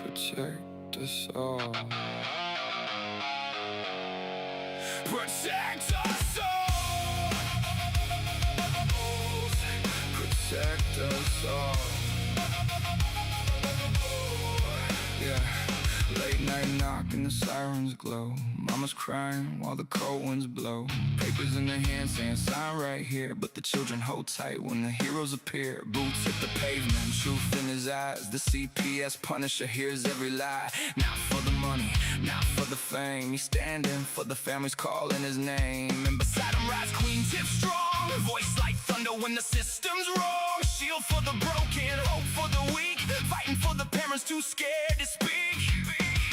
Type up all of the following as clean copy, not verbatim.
Protect us all. Protect us all. Protect us all. Yeah. Late night knock and the sirens glow. Mama's crying while the cold winds blow. Papers in their hands saying sign right here, but the children hold tight when the heroes appear. Boots hit the pavement, truth in his eyes. The CPS Punisher hears every lie. Not for the money, not for the fame. He's standing for the families calling his name. And beside him rides Queen Tiff strong, voice like thunder when the system's wrong. Shield for the broken, hope for the weak, fighting for the parents too scared to speak.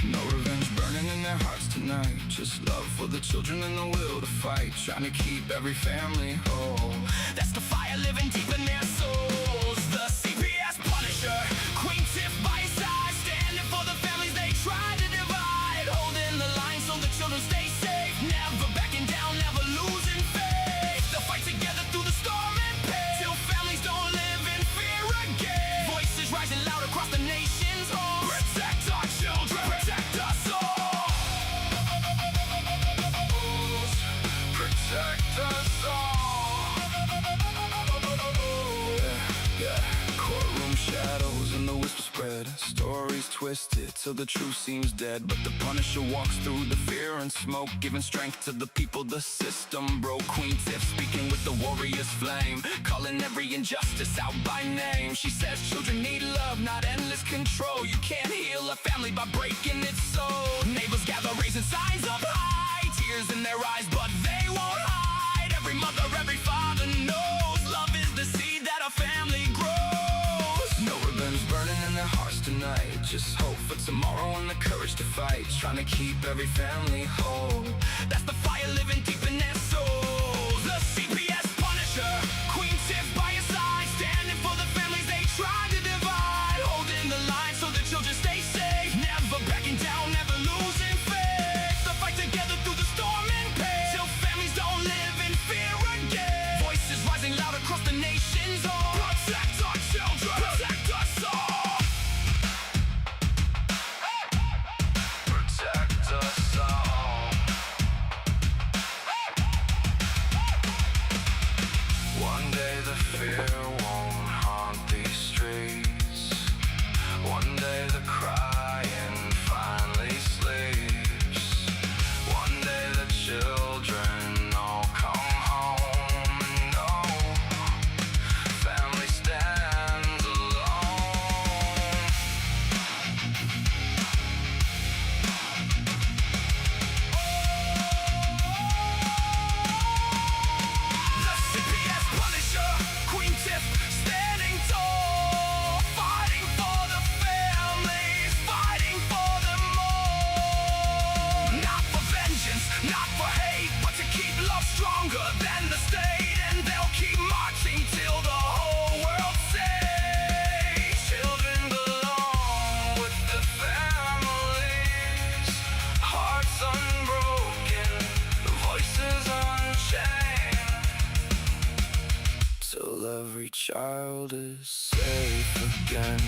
No revenge burning in their hearts tonight, just love for the children and the will to fight, trying to keep every family whole. That's the fire living deep in their souls. The CPS Punisher, Queen Tiff by his side, standing for the families they tried to divide, holding the line so the children stay safe, never backing down, never losing faith. They'll fight together through the storm and pain, till families don't live in fear again. Voices rising loud across the nation's homes. Protect our children, protect us all. Protect us all. Yeah. Courtroom shadows and the whisper spread, stories twisted till the truth seems dead. But the Punisher walks through the fear and smoke, giving strength to the people the system broke. Queen Tiff speaking with the warrior's flame, calling every injustice out by name. She says children need love, not endless control. You can't heal a family by breaking its soul. Neighbors gather raising signs up high, tears in their eyes but they won't hide. Every mother, every father knows love is the seed that a family grows. No revenge burning in their hearts tonight, just hope for tomorrow and the courage to fight, trying to keep every family whole. That's the fire living deep in their souls. The CPS Punisher, Queen Tiff by his side, standing for the families they tried to divide, holding the line so the children stay safe, never backing down, never losing faith. They'll fight together through the storm and pain, till families don't live in fear again. Voices rising loud across the nation's home. Protect our children, protect us all. Protect us all. One day the fear won't haunt these streets. One day the crying finally sleeps. One day the children all come home and know family stands alone. The CPS Punisher, Queen Tiff standing tall, fighting for the families, fighting for them all. Not for vengeance, not for hate, but to keep love stronger than the state. And they'll keep marching till the whole world says children belong with the families. Hearts unbroken, voices unchained, till every child is safe again.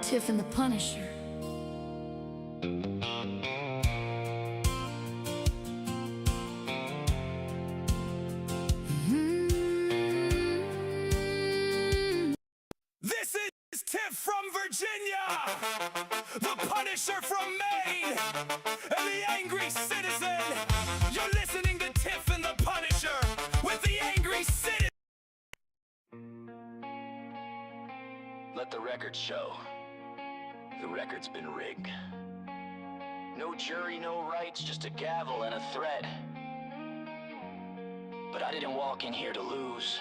Tiff and the Punisher. This is Tiff from Virginia, the Punisher from Maine, and the angry citizen. You're listening to Tiff and the Punisher with Let the record show. The record's been rigged. No jury, no rights, just a gavel and a threat. But I didn't walk in here to lose.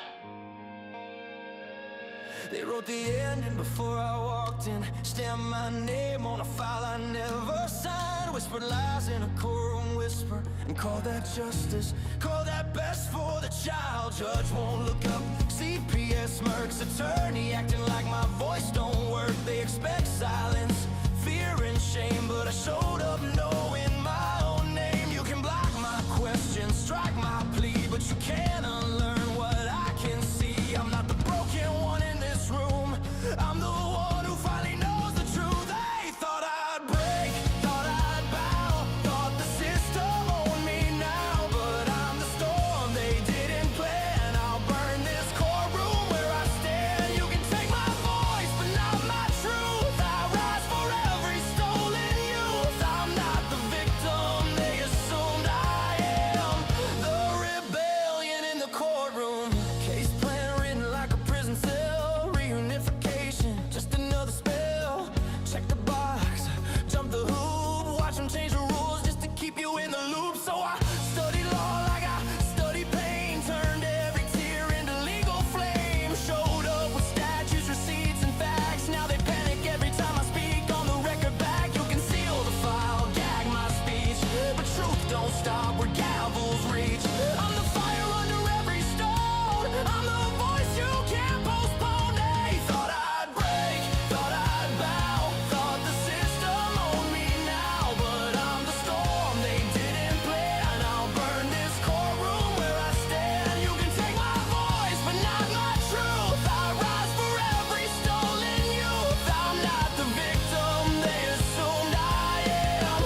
They wrote the ending before I walked in. Stamped my name on a file I never signed. Whispered lies in a courtroom whisper. And called that justice, call that best for the child. Judge won't look up, CPS smirks. Attorney acting like my voice don't work. They expect silence, fear and shame. But I showed up knowing my own name. You can block my questions, strike my plea, but you can't unlearn what I can see. I'm not the broken one in this room. I'm the one who finally knows the truth. They thought I'd break, thought I'd bow, thought the system owned me now. But I'm the storm they didn't plan. I'll burn this courtroom where I stand. You can take my voice, but not my truth. I rise for every stolen youth. I'm not the victim they assumed I am. The rebellion in the courtroom. Case plan written like a prison cell. Reunification, just another spell. Check the box, jump the hoop. Watch them change the rules just to keep you in the loop. So I studied law like I studied pain. Turned every tear into legal flame. Showed up with statutes, receipts, and facts. Now they panic every time I speak on the record back. You can seal the file, gag my speech, but truth don't stop where gavels reach. I'm the fire under every stone. I'm the voice you can't postpone. They thought I'd break, thought I'd bow, thought the system owned me now. But I'm the storm they didn't plan. I'll burn this courtroom where I stand. You can take my voice, but not my truth. I rise for every stolen youth. I'm not the victim they assumed I am.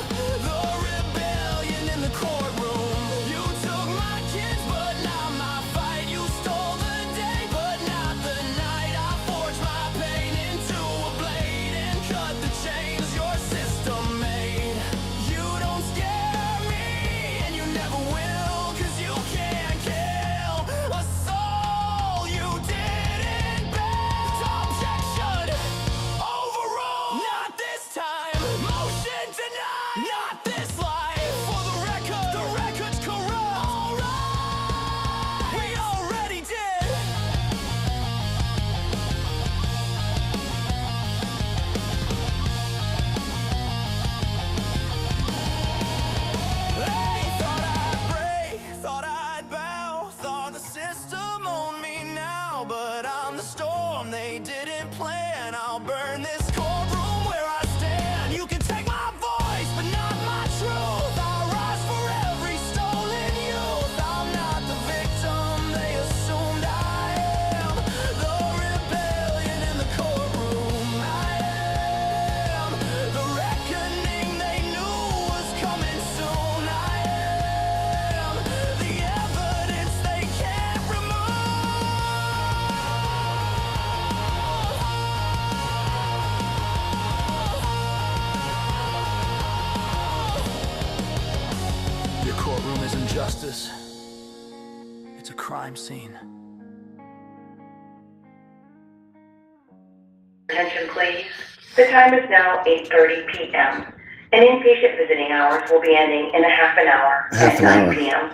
The rebellion in the courtroom. You took my kids, but not my fight. You stole the day, but not the night. I forged my pain into a blade and cut the chains your system made. You don't scare me, and you never will, 'cause you can't kill a soul you didn't build. Objection overruled. Not this time. Motion denied. Not this life. For the record's corrupt. Alright, we already did. They thought I'd break, thought I'd bow, thought the system owned me now. But I'm the storm they didn't plan. I'll burn this courtroom where I stand. You can take my voice, but not my truth. I rise for every stolen youth. I'm not the victim they assumed I am. The rebellion in the courtroom. I am the reckoning they knew was coming soon. I am the evidence they can't remove. Your courtroom isn't justice. It's a crime scene. Attention please. The time is now 8:30 p.m. And inpatient visiting hours will be ending in a half an hour Half at an 9 hour. p.m.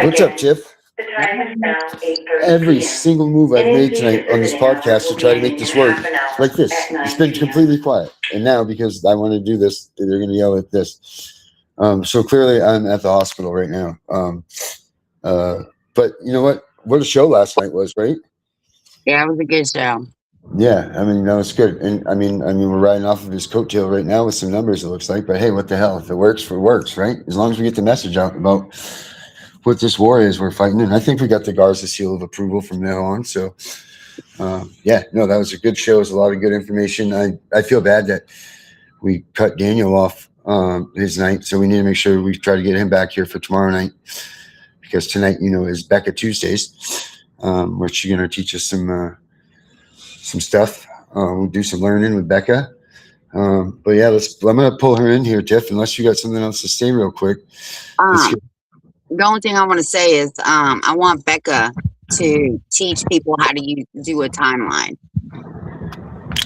What's up, Again, Tiff? the time is now 8:30 Every p.m. single move I've And made inpatient tonight on this visiting hours podcast to will try to be make this ending in work, half an hour like this. at 9 It's been p.m. completely quiet. And now, because I want to do this, they're going to yell at this. So clearly, I'm at the hospital right now. But you know what? What a show last night was, right? Yeah, it was a good show. Yeah, I mean, no, it's good. And I mean, we're riding off of his coattail right now with some numbers, it looks like. But hey, what the hell? If it works, it works, right? As long as we get the message out about what this war is we're fighting. And I think we got the Garza seal of approval from now on. So, yeah, no, that was a good show. It was a lot of good information. I feel bad that we cut Daniel off his night. So we need to make sure we try to get him back here for tomorrow night. Because tonight, you know, is Becca Tuesdays, where she's going to teach us some stuff. We'll do some learning with Becca. But yeah, I'm going to pull her in here, Tiff, unless you got something else to say real quick. The only thing I want to say is I want Becca to teach people how to do a timeline.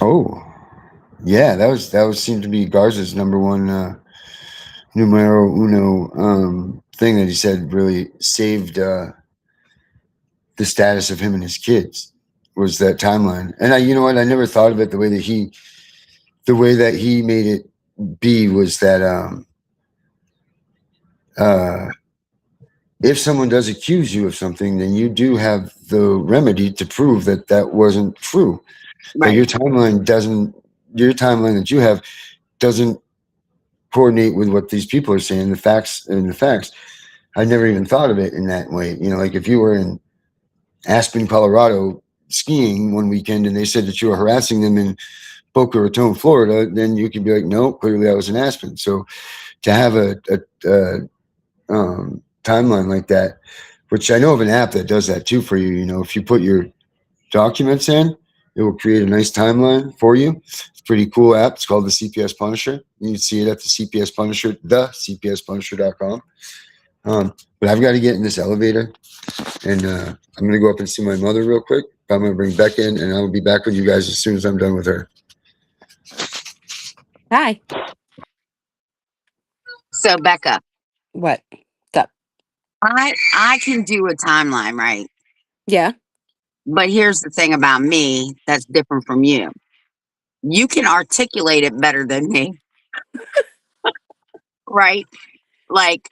Oh, yeah, that was seemed to be Garza's number one numero uno thing that he said really saved the status of him and his kids was that timeline. And you know what? I never thought of it the way that he made it be was that if someone does accuse you of something, then you do have the remedy to prove that that wasn't true. That Right. your timeline that you have doesn't coordinate with what these people are saying, the facts. I never even thought of it in that way. You know, like if you were in Aspen, Colorado skiing one weekend and they said that you were harassing them in Boca Raton, Florida, then you could be like, no, clearly I was in Aspen. So to have a timeline like that, which I know of an app that does that too for you. You know, if you put your documents in, it will create a nice timeline for you. It's a pretty cool app. It's called the CPS Punisher. You can see it at the CPS Punisher, the CPSPunisher.com. But I've got to get in this elevator, and I'm going to go up and see my mother real quick. I'm going to bring Beck in, and I'll be back with you guys as soon as I'm done with her. Hi. So Becca, What? Up? I can do a timeline, right? Yeah. But here's the thing about me that's different from you. You can articulate it better than me, right? Like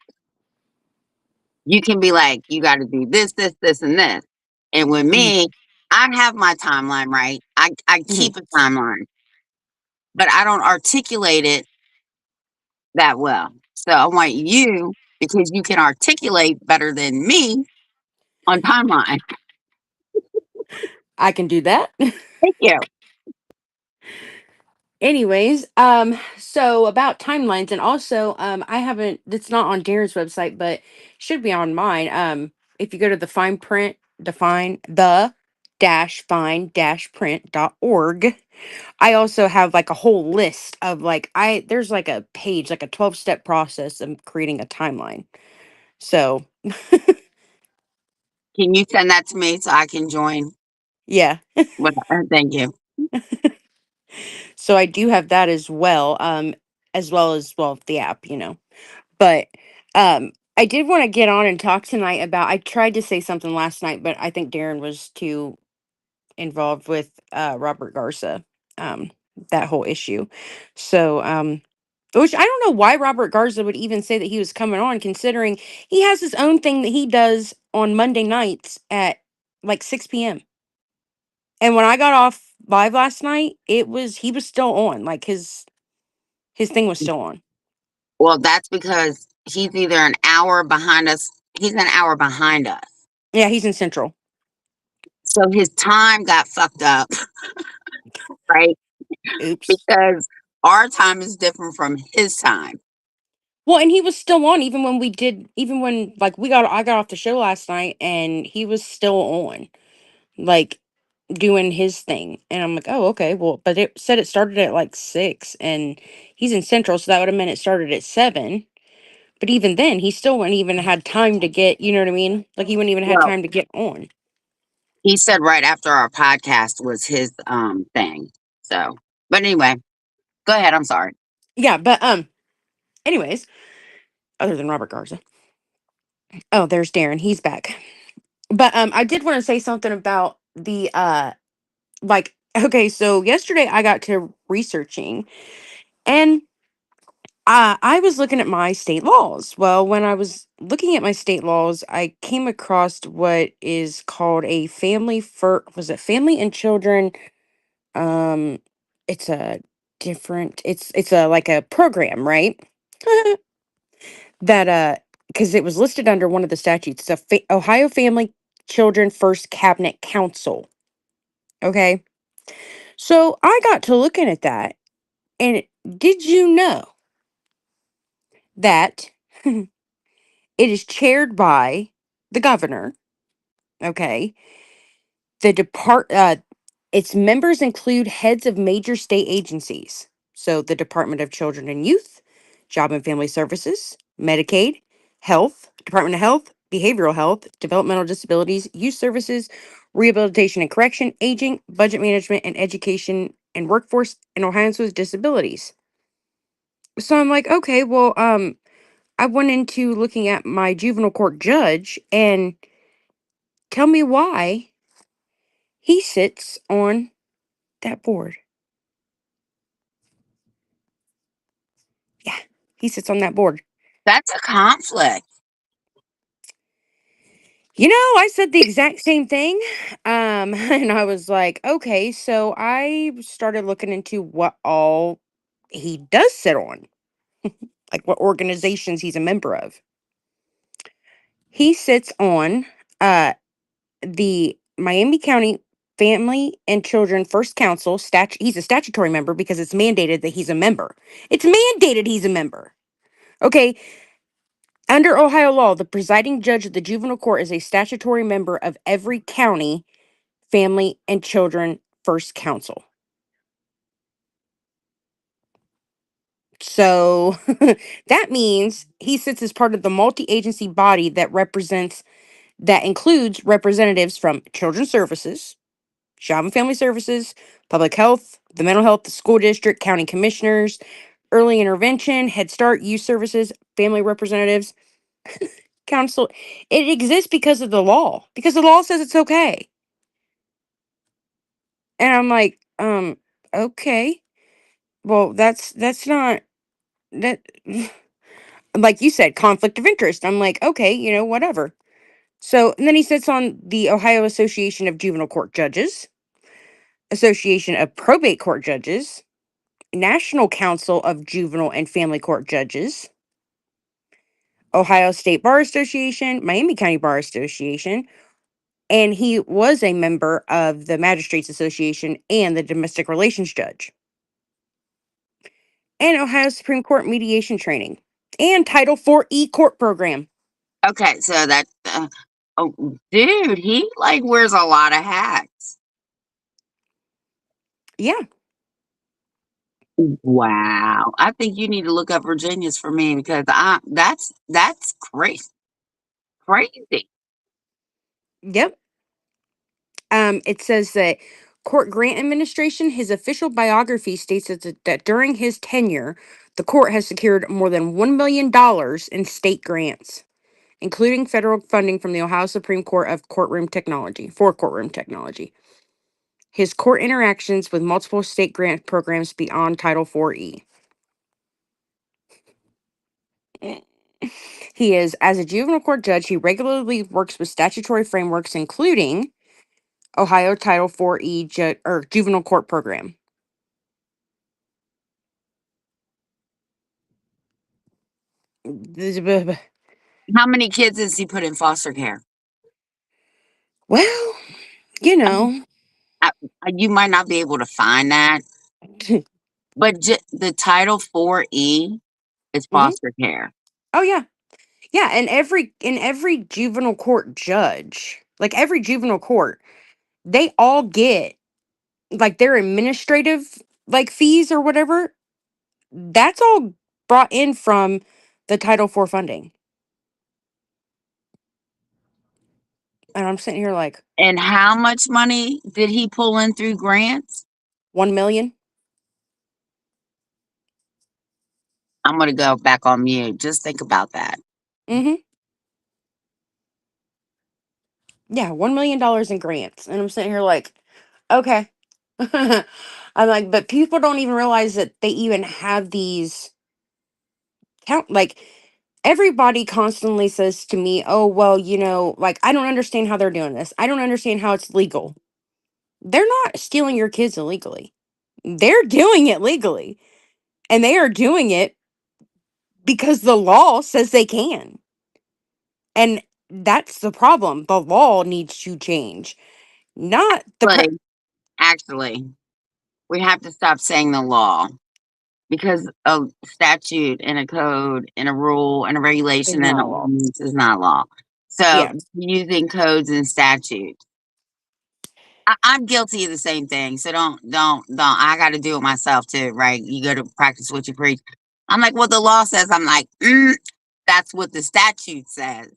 you can be like, you got to do this, this, this, and this. And with me, I have my timeline, right? I keep a timeline, but I don't articulate it that well. So I want you, because you can articulate better than me on timeline. I can do that. Thank you. Anyways, so about timelines, and also, I haven't. It's not on Darren's website, but should be on mine. If you go to the fine print, define the dash fine dash print.org, I also have like a whole list of like there's like a page, like a 12-step process of creating a timeline. So Can you send that to me so I can join? yeah. Thank you. So I do have that as well as the app, But I did want to get on and talk tonight about I tried to say something last night, but I think Darren was too involved with Robert Garza, um, that whole issue. So which I don't know why Robert Garza would even say that he was coming on, considering he has his own thing that he does on Monday nights at like 6 p.m. And when I got off live last night, he was still on. Like his thing was still on. Well, that's because he's either an hour behind us. He's an hour behind us. Yeah, he's in Central. So his time got fucked up, right? Oops. Because our time is different from his time. Well, and he was still on even when like I got off the show last night and he was still on, like doing his thing. And I'm like, oh, okay, well, but it said it started at like 6 and he's in Central, so that would have meant it started at 7. But even then, he still wouldn't even had time to get, you know what I mean? Like he wouldn't even had Well, time to get on. he said right after our podcast was his thing. So, but anyway, go ahead. I'm sorry. Yeah, but anyways, other than Robert Garza. Oh, there's Darren. He's back. But I did want to say something about the like okay, so yesterday I got to researching and I was looking at my state laws. Well, when I was looking at my state laws, I came across what is called a family and children it's a different it's a like a program, right? That because it was listed under one of the statutes. It's a Ohio Family Children First Cabinet Council. Okay. So I got to looking at that, and did you know that it is chaired by the governor? Okay. The its members include heads of major state agencies. So the Department of Children and Youth, Job and Family Services, Medicaid, Health, Department of Health, behavioral health, developmental disabilities, youth services, rehabilitation and correction, aging, budget management, and education and workforce in Ohioans with disabilities. So I'm like, okay, well, I went into looking at my juvenile court judge and tell me why he sits on that board. Yeah, he sits on that board. That's a conflict. I said the exact same thing. And I was like, okay, so I started looking into what all he does sit on, like what organizations he's a member of. He sits on uh the Miami County Family and Children First Council. He's a statutory member because it's mandated that he's a member. It's mandated he's a member. Okay, under Ohio law, the presiding judge of the juvenile court is a statutory member of every county Family and Children First Council. So that means he sits as part of the multi-agency body that includes representatives from Children's Services, Job and Family Services, Public Health, the Mental Health, the School District, County Commissioners, Early Intervention, Head Start, Youth Services, Family Representatives, Council. It exists because of the law, because the law says it's okay. And I'm like, okay. Well, that's not that like you said, conflict of interest. I'm like, okay, whatever. So, and then he sits on the Ohio Association of Juvenile Court Judges, Association of Probate Court Judges, National Council of Juvenile and Family Court Judges, Ohio State Bar Association, Miami County Bar Association, and he was a member of the Magistrates Association and the Domestic Relations Judge, and Ohio Supreme Court mediation training, and Title 4E court program. Okay, so that oh, dude, he like wears a lot of hats. Yeah. Wow. I think you need to look up Virginia's for me because that's crazy. Crazy. Yep. It says that court grant administration, his official biography states that during his tenure, the court has secured more than $1 million in state grants, including federal funding from the Ohio Supreme Court of Courtroom Technology for courtroom technology. His court interactions with multiple state grant programs beyond Title 4E. He is, as a juvenile court judge, he regularly works with statutory frameworks, including Ohio Title 4E or Juvenile Court Program. How many kids has he put in foster care? Well, I mean, you might not be able to find that, but the Title 4E is Mhm. foster care. Oh yeah. Yeah, and every juvenile court judge, like every juvenile court, they all get like their administrative like fees or whatever. That's all brought in from the Title 4 funding. And I'm sitting here like And how much money did he pull in through grants? 1 million. I'm gonna go back on mute. Just think about that. Mhm. Yeah, $1 million in grants. And I'm sitting here like, okay. I'm like, but people don't even realize that they even have these like everybody constantly says to me, oh, well, like, I don't understand how they're doing this. I don't understand how it's legal. They're not stealing your kids illegally. They're doing it legally. And they are doing it because the law says they can. And that's the problem. The law needs to change. Not the Actually, we have to stop saying the law because a statute and a code and a rule and a is regulation and not an a law. ordinance is not law. So Yes. using codes and statutes. I'm guilty of the same thing. So don't. I got to do it myself too, right? You go to practice what you preach. I'm like, well, the law says. I'm like, that's what the statute says.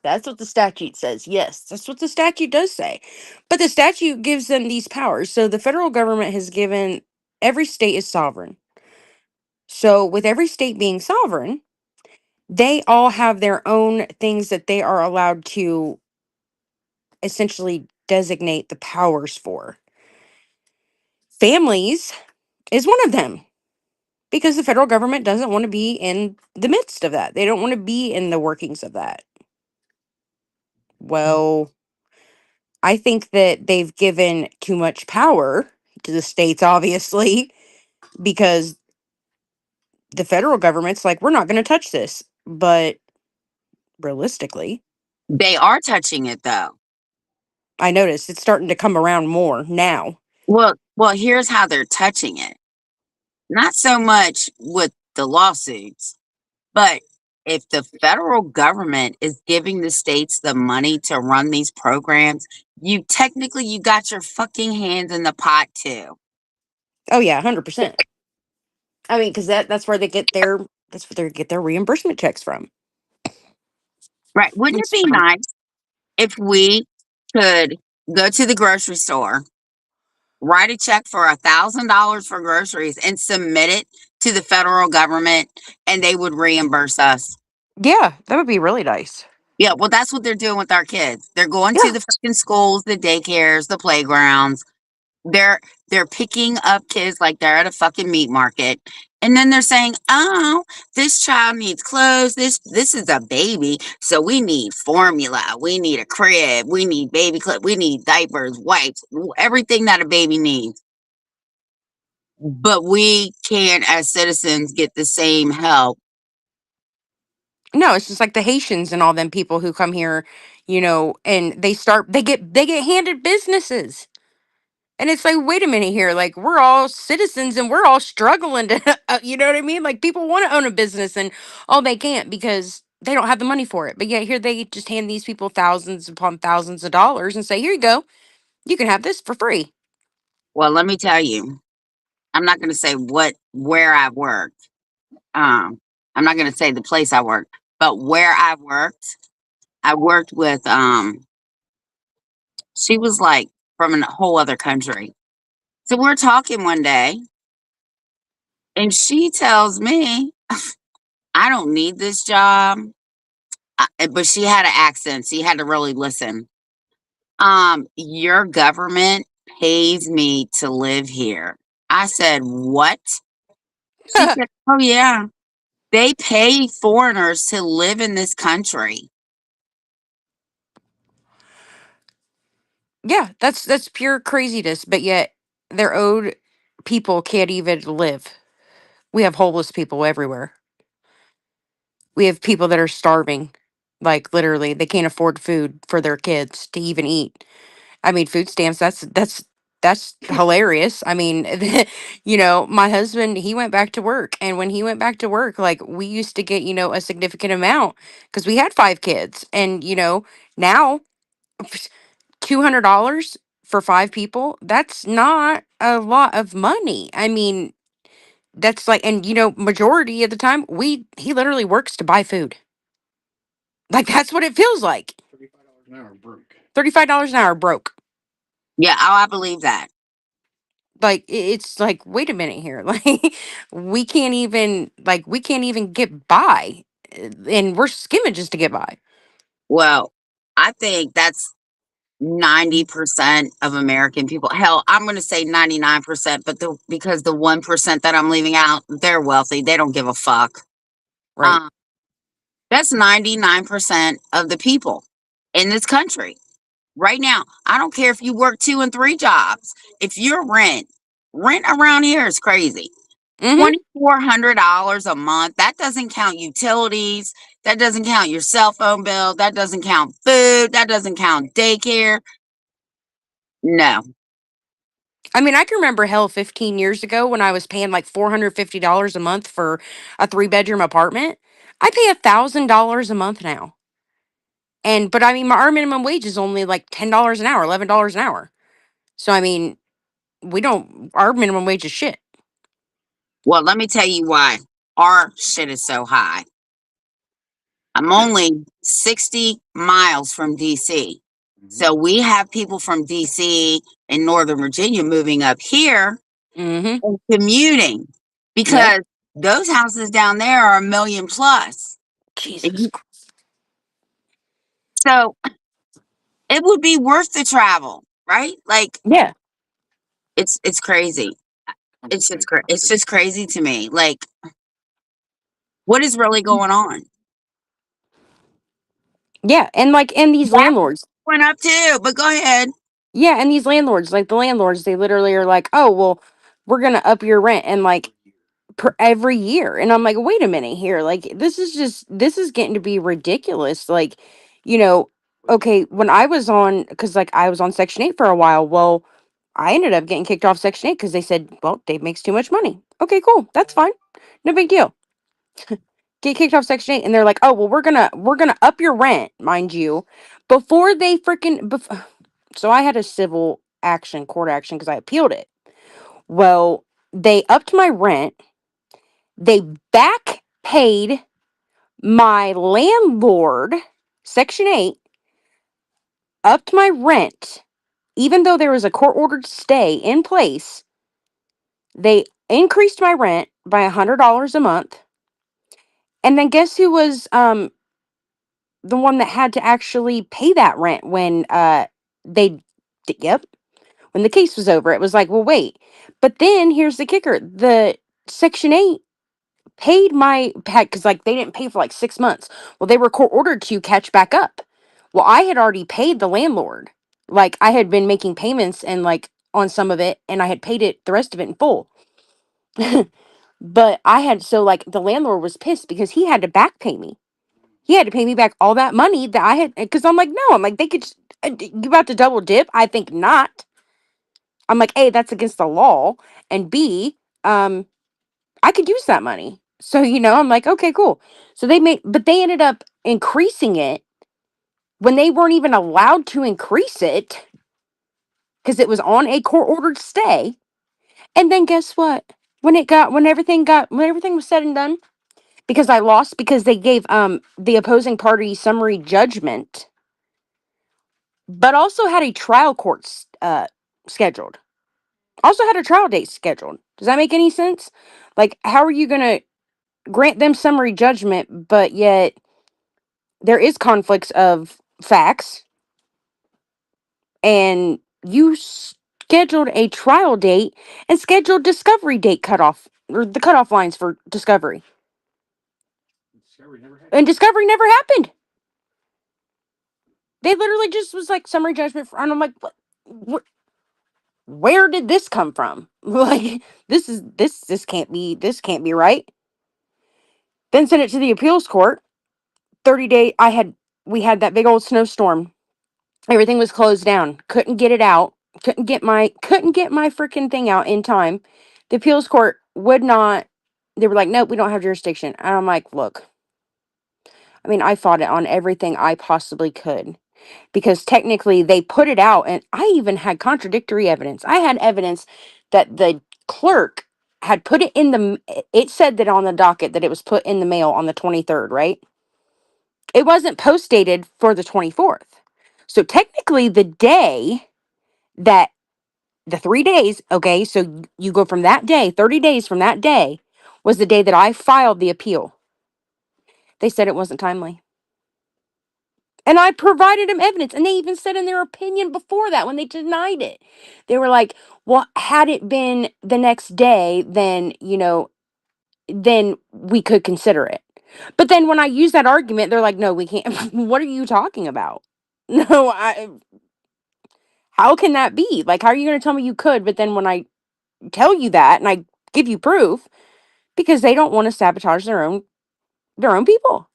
That's what the statute says. Yes, that's what the statute does say. But the statute gives them these powers. So the federal government has given every state is sovereign. So with every state being sovereign, they all have their own things that they are allowed to essentially designate the powers for. Families is one of them because the federal government doesn't want to be in the midst of that. They don't want to be in the workings of that. Well, I think that they've given too much power to the states, obviously, because the federal government's like, we're not going to touch this. But realistically, They are touching it though. I noticed it's starting to come around more now. Well, here's how they're touching it. Not so much with the lawsuits, but if the federal government is giving the states the money to run these programs, you got your fucking hands in the pot too. Oh yeah, 100%. I mean, because that's where they get their reimbursement checks from. Right. Wouldn't it It's be fine. nice if we could go to the grocery store, write a check for $1,000 for groceries and submit it to the federal government and they would reimburse us? Yeah, that would be really nice. Yeah, well, that's what they're doing with our kids. They're going to Yeah. the fucking schools, the daycares, the playgrounds. They're they're picking up kids like they're at a fucking meat market. And then they're saying, "Oh, this child needs clothes. This is a baby, so we need formula. We need a crib. We need baby clothes. We need diapers, wipes, everything that a baby needs." But we can't, as citizens, get the same help. No, it's just like the Haitians and all them people who come here, and they get handed businesses. And it's like, wait a minute here, like we're all citizens and we're all struggling to, you know what I mean? Like people want to own a business and all they can't because they don't have the money for it. But yet here they just hand these people thousands upon thousands of dollars and say, here you go, you can have this for free. Well, let me tell you, I'm not going to say where I worked. I'm not going to say the place I worked, but where I worked with. She was like from a whole other country. So we're talking one day, and she tells me, "I don't need this job." But she had an accent, so you had to really listen. Your government pays me to live here. I said, "What?" She said, "Oh yeah, they pay foreigners to live in this country." Yeah, that's pure craziness. But yet their owed people can't even live. We have homeless people everywhere. We have people that are starving. Like literally, they can't afford food for their kids to even eat. I mean, food stamps, that's hilarious. I mean, my husband, he went back to work, and when he went back to work, like we used to get, a significant amount because we had 5 kids, and now $200 for 5 people, that's not a lot of money. I mean, that's like, and majority of the time, he literally works to buy food. Like that's what it feels like. $35 an hour broke. Yeah, oh, I believe that. Like it's like, wait a minute here. Like we can't even get by. And we're skimming just to get by. Well, I think that's 90% of American people. Hell, I'm going to say 99%, but because the 1% that I'm leaving out, they're wealthy. They don't give a fuck. Right. Um, that's 99% of the people in this country right now. I don't care if you work 2 and 3 jobs. If you're rent around here is crazy. Mm-hmm. $2,400 a month. That doesn't count utilities. That doesn't count your cell phone bill. That doesn't count food. That doesn't count daycare. No. I mean, I can remember hell 15 years ago when I was paying like $450 a month for a 3-bedroom apartment. I pay $1,000 a month now. But I mean, our minimum wage is only like $10 an hour, $11 an hour. So I mean, our minimum wage is shit. Well, let me tell you why our shit is so high. I'm only 60 miles from DC. So we have people from DC and Northern Virginia moving up here Mm-hmm. and commuting Yep. because those houses down there are $1 million plus. Jesus. So it would be worth the travel, right? Like Yeah. it's crazy. It's just crazy to me. Like what is really going on? Yeah. And these That landlords. went up too, but go ahead. Yeah, and these landlords, like the landlords, they literally are like, "Oh, well, we're gonna up your rent," and like per every year. And I'm like, wait a minute here. Like, this is getting to be ridiculous. Like, you know, okay, when I was on, because like I was on Section 8 for a while. Well, I ended up getting kicked off Section 8 because they said, well, Dave makes too much money. Okay, cool. That's fine. No big deal. Get kicked off Section 8. And they're like, oh, well, we're gonna up your rent, mind you, before they freaking so I had a civil action, court action, because I appealed it. Well, they upped my rent. They back paid my landlord, Section 8, upped my rent, even though there was a court ordered stay in place. They increased my rent by $100 a month. And then guess who was the one that had to actually pay that rent when they yep, when the case was over. It was like, well, wait. But then here's the kicker. The Section 8 paid my because like they didn't pay for like 6 months. Well, they were court ordered to catch back up. Well, I had already paid the landlord. Like I had been making payments and like on some of it, and I had paid it the rest of it in full. But I had so like the landlord was pissed because he had to back pay me. He had to pay me back all that money that I had because I'm like, no, I'm like they could you about to double dip? I think not. I'm like, A, that's against the law, and B, I could use that money. So, I'm like, okay, cool. So but they ended up increasing it when they weren't even allowed to increase it because it was on a court ordered stay. And then guess what? When everything was said and done, because I lost because they gave the opposing party summary judgment, but also had a trial court scheduled. Also had a trial date scheduled. Does that make any sense? Like, how are you going to grant them summary judgment, but yet there is conflicts of facts, and you scheduled a trial date and scheduled discovery date cutoff or the cutoff lines for discovery, and discovery never happened. They literally just was like summary judgment and I'm like, what, where did this come from? Like, this can't be right. Then sent it to the appeals court. 30-day. We had that big old snowstorm. Everything was closed down. Couldn't get it out. Couldn't get my freaking thing out in time. The appeals court would not. They were like, nope, we don't have jurisdiction. And I'm like, look. I mean, I fought it on everything I possibly could because technically they put it out, and I even had contradictory evidence. I had evidence that the clerk had put it in it said that on the docket that it was put in the mail on the 23rd, right? It wasn't post dated for the 24th. So technically the day that the 3 days, okay, so you go from that day, 30 days from that day was the day that I filed the appeal. They said it wasn't timely. And I provided them evidence. And they even said in their opinion before that when they denied it, they were like, well, had it been the next day, then, then we could consider it. But then when I use that argument, they're like, no, we can't. What are you talking about? No, how can that be? Like, how are you going to tell me you could? But then when I tell you that and I give you proof, because they don't want to sabotage their own people.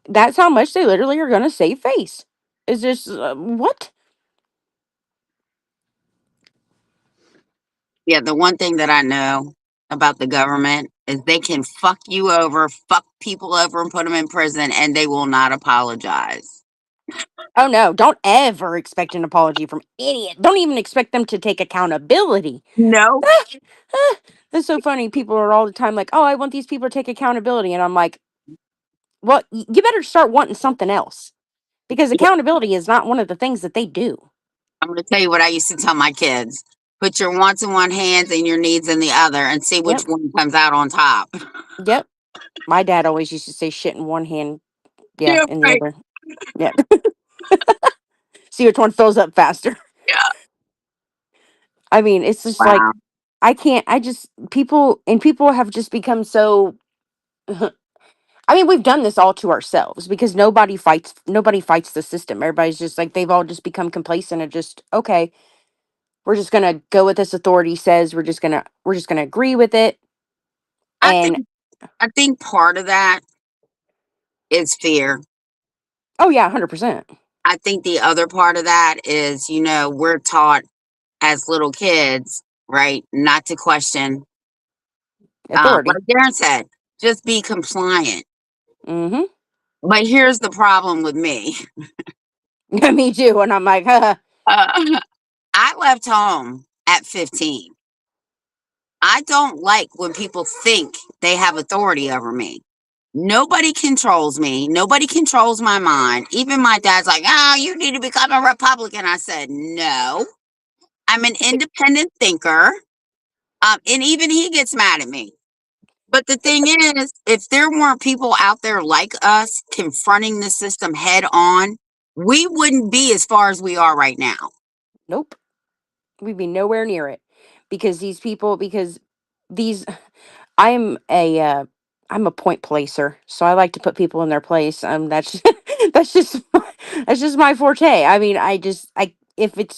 That's how much they literally are going to save face. Is this what? Yeah, the one thing that I know about the government is they can fuck you over, fuck people over, and put them in prison, and they will not apologize. Oh no! Don't ever expect an apology from idiot. Don't even expect them to take accountability. No. That's so funny. People are all the time like, "Oh, I want these people to take accountability," and I'm like, well, you better start wanting something else because accountability is not one of the things that they do. I'm going to tell you what I used to tell my kids. Put your wants in one hand and your needs in the other and see which Yep. one comes out on top. Yep. My dad always used to say shit in one hand, yeah, Yeah, in the right. other. Yeah. See which one fills up faster. Yeah. I mean, it's just like Wow. I can't. I just people have just become so. I mean, we've done this all to ourselves because nobody fights the system. Everybody's just like they've all just become complacent and just okay. We're just gonna go with this authority says. We're just gonna agree with it. I And think I think part of that is fear. oh yeah, 100% I think the other part of that is, we're taught as little kids, right, not to question. authority. Like Darren said, just be compliant. Mm-hmm. But here's the problem with me. Me too. And I'm like, Uh, I left home at 15. I don't like when people think they have authority over me. Nobody controls me. Nobody controls my mind. Even my dad's like, oh, you need to become a Republican. I said, no, I'm an independent thinker. And even he gets mad at me. But the thing is, if there weren't people out there like us confronting the system head on, we wouldn't be as far as we are right now. nope, we'd be nowhere near it because these I'm a I'm a point placer, so I like to put people in their place. That's that's just that's just my forte. I mean, I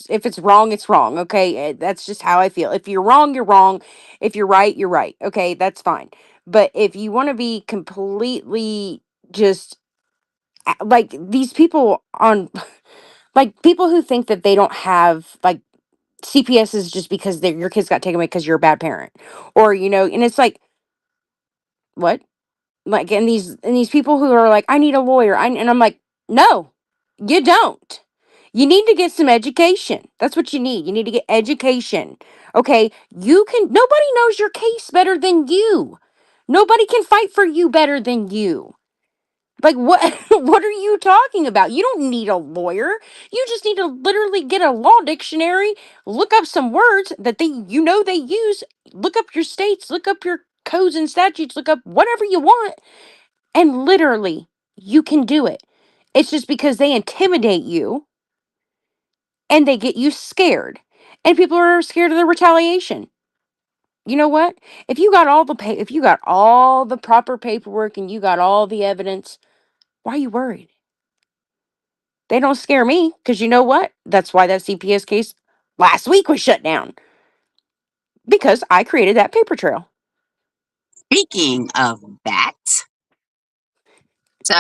if it's wrong, it's wrong. Okay, that's just how I feel. If you're wrong, you're wrong. If you're right, you're right. Okay, that's fine. But if you want to be completely just like these people on like people who think that they don't have like CPS is just because your kids got taken away because you're a bad parent, or and it's like what like and these people who are like I need a lawyer and I'm like no you don't, you need to get some education. That's what you need to get education. Okay, nobody knows your case better than you. Nobody can fight for you better than you. Like what what are you talking about? You don't need a lawyer. You just need to literally get a law dictionary, look up some words that they use, look up your states, look up your codes and statutes, look up whatever you want, and literally you can do it. It's just because they intimidate you and they get you scared. And people are scared of the retaliation. You know what? If you got all the proper paperwork and you got all the evidence, why are you worried? They don't scare me because you know what? That's why that CPS case last week was shut down because I created that paper trail. Speaking of that, so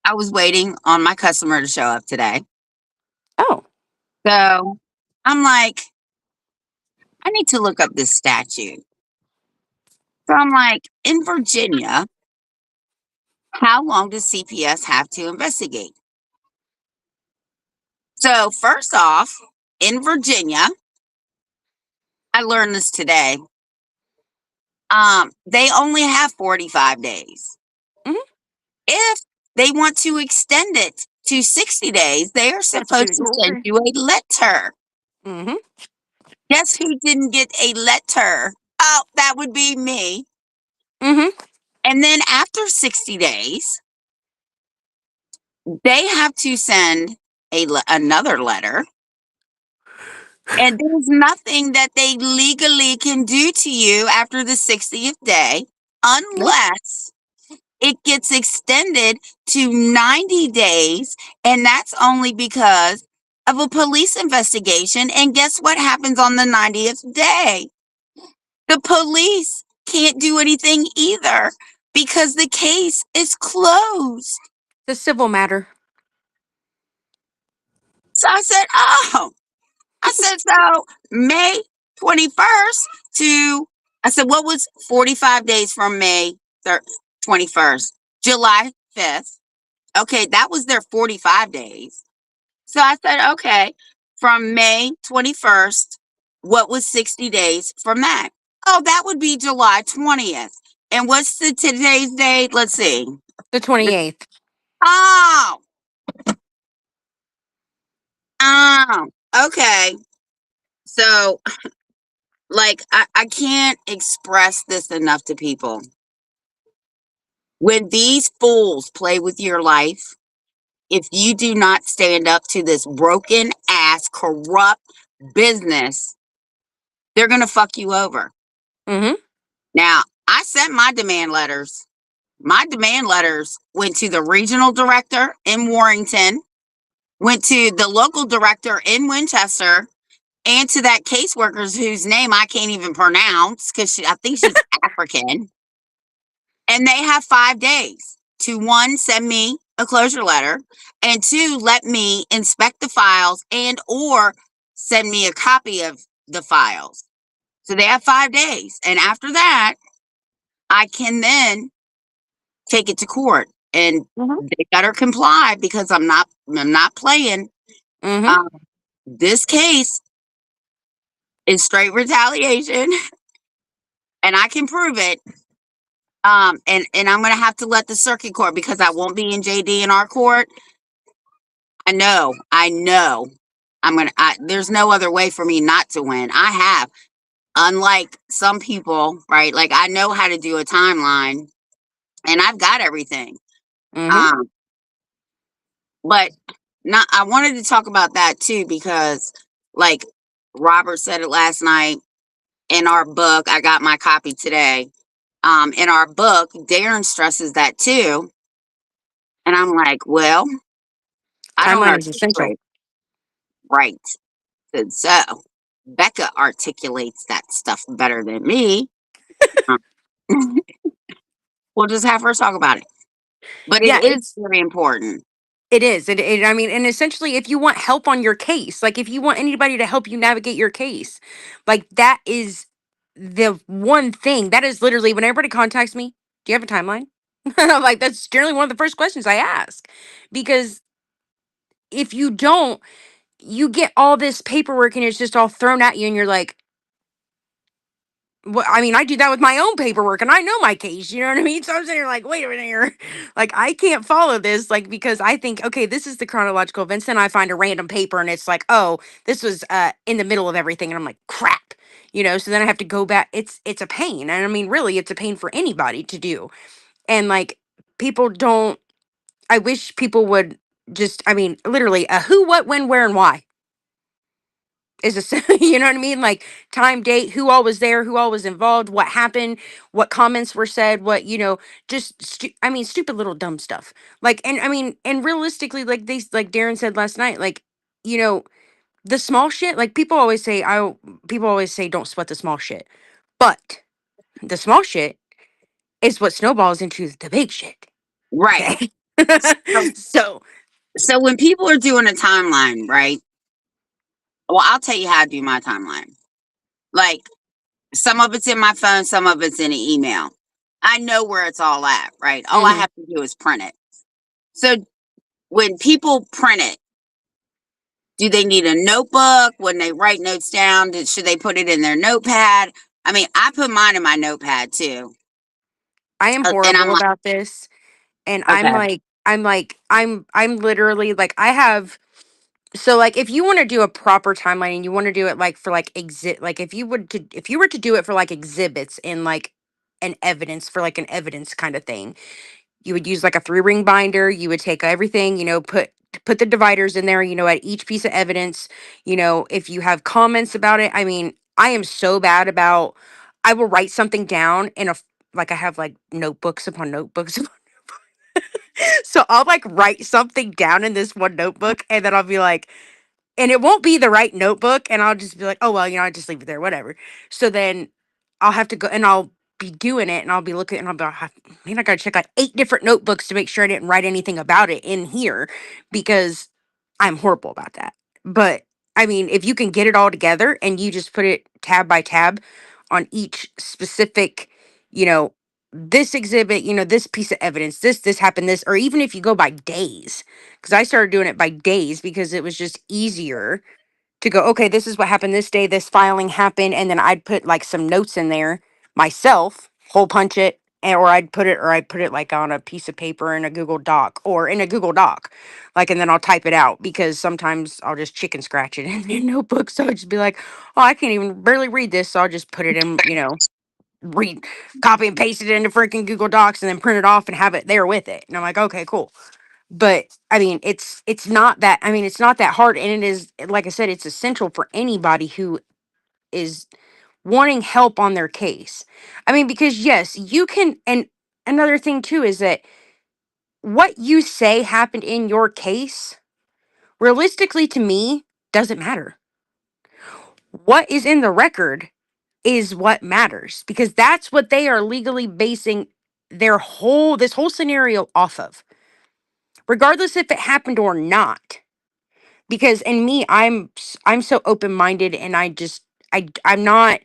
I was waiting on my customer to show up today. Oh, So I'm like, I need to look up this statute. So I'm like, in Virginia, how long does CPS have to investigate? So first off, in Virginia, I learned this today. They only have 45 days. mhm. If they want to extend it to 60 days, they are That's supposed to send you a letter. Mm-hmm. Guess who didn't get a letter? Oh, that would be me. Mm-hmm. And then after 60 days, they have to send another letter. And there's nothing that they legally can do to you after the 60th day Nope. unless it gets extended to 90 days. And that's only because of a police investigation. And guess what happens on the 90th day? The police can't do anything either because the case is closed. The civil matter. So I said, oh, so May 21st I said, what was 45 days from May 21st? July 5th. Okay, that was their 45 days. So I said, okay, from May 21st, what was 60 days from that? Oh, that would be July 20th. And what's today's date? Let's see. The 28th. Oh, oh, okay. So, like, I can't express this enough to people. When these fools play with your life, if you do not stand up to this broken ass, corrupt business, they're going to fuck you over. Mm-hmm. Now, I sent my demand letters. My demand letters went to the regional director in Warrington, went to the local director in Winchester, and to that caseworker whose name I can't even pronounce because I think she's African. And they have 5 days to, one, send me a closure letter, and two, let me inspect the files and or send me a copy of the files. So they have 5 days. And after that, I can then take it to court. And Mm-hmm. they better comply because I'm not playing. Mm-hmm. Um, this case is straight retaliation, and I can prove it. And I'm gonna have to let the circuit court, because I won't be in JD in our court. I know. There's no other way for me not to win. I have, unlike some people, right? Like, I know how to do a timeline, and I've got everything. Mm-hmm. Um, but not. I wanted to talk about that too because, like, Robert said it last night in our book. I got my copy today. In our book, Darren stresses that too, and I'm like, well, I don't Timeline is essential. articulate right. And so Becca articulates that stuff better than me. Um, we'll just have her talk about it. But it Yeah, is very important. it is. I mean, and essentially, if you want help on your case, like if you want anybody to help you navigate your case, like that is the one thing. That is literally when everybody contacts me. Do you have a timeline? I'm like, that's generally one of the first questions I ask, because if you don't, you get all this paperwork and it's just all thrown at you, and you're like, well, I mean, I do that with my own paperwork and I know my case, you know what I mean? So I'm sitting here like, wait a minute here. Like, I can't follow this, like, because I think, okay, this is the chronological events. Then I find a random paper and it's like, oh, this was in the middle of everything. And I'm like, crap, so then I have to go back. It's a pain. And I mean, really, it's a pain for anybody to do. And like, people don't, I wish people would just, I mean, literally, a who, what, when, where, and why is a you know what I mean? Like, time, date, who all was there, who all was involved, what happened, what comments were said, what, just I mean, stupid little dumb stuff. Like, and I mean, and realistically, like Darren said last night, like, you know, the small shit, like people always say don't sweat the small shit. But the small shit is what snowballs into the big shit. Right. Okay. So, So, so when people are doing a timeline, right? Well, I'll tell you how I do my timeline. Like, some of it's in my phone, some of it's in an email. I know where it's all at, right? All I mhm. have to do is print it. So when people print it, do they need a notebook when they write notes down? Should they put it in their notepad? I mean, I put mine in my notepad too. I am And I'm horrible like, about this. And okay, I'm literally like, I have, so like, if you want to do a proper timeline and you want to do it like for like like if you were to do it for like exhibits and like an evidence for like an evidence kind of thing, you would use like a 3-ring binder. You would take everything, put the dividers in there, at each piece of evidence. If you have comments about it, I mean, I am so bad about, I will write something down in like I have like notebooks upon notebooks. So I'll like write something down in this one notebook, and then I'll be like, and it won't be the right notebook, and I'll just be like, oh well, I just leave it there, whatever. So then I'll have to go and I'll be doing it, and I'll be looking, and I'll be like, man, I gotta check like 8 different notebooks to make sure I didn't write anything about it in here, because I'm horrible about that. But I mean, if you can get it all together and you just put it tab by tab on each specific, you know, this exhibit, this piece of evidence, this happened, this, or even if you go by days, because I started doing it by days because it was just easier to go, okay, this is what happened this day, this filing happened, and then I'd put like some notes in there myself, hole punch it, or I'd put it like on a piece of paper in a Google Doc or in a Google Doc, like, and then I'll type it out because sometimes I'll just chicken scratch it in a notebook. So I'd just be like, oh, I can't even barely read this, so I'll just put it in, read, copy and paste it into freaking Google Docs and then print it off and have it there with it. And I'm like, okay, cool. But I mean, it's not that. I mean, it's not that hard, and it is, like I said, it's essential for anybody who is wanting help on their case. I mean, because yes, you can. And another thing too is that what you say happened in your case, realistically, to me, doesn't matter. What is in the record is what matters because that's what they are legally basing this whole scenario off of, regardless if it happened or not. Because in me, I'm so open-minded, and I'm not,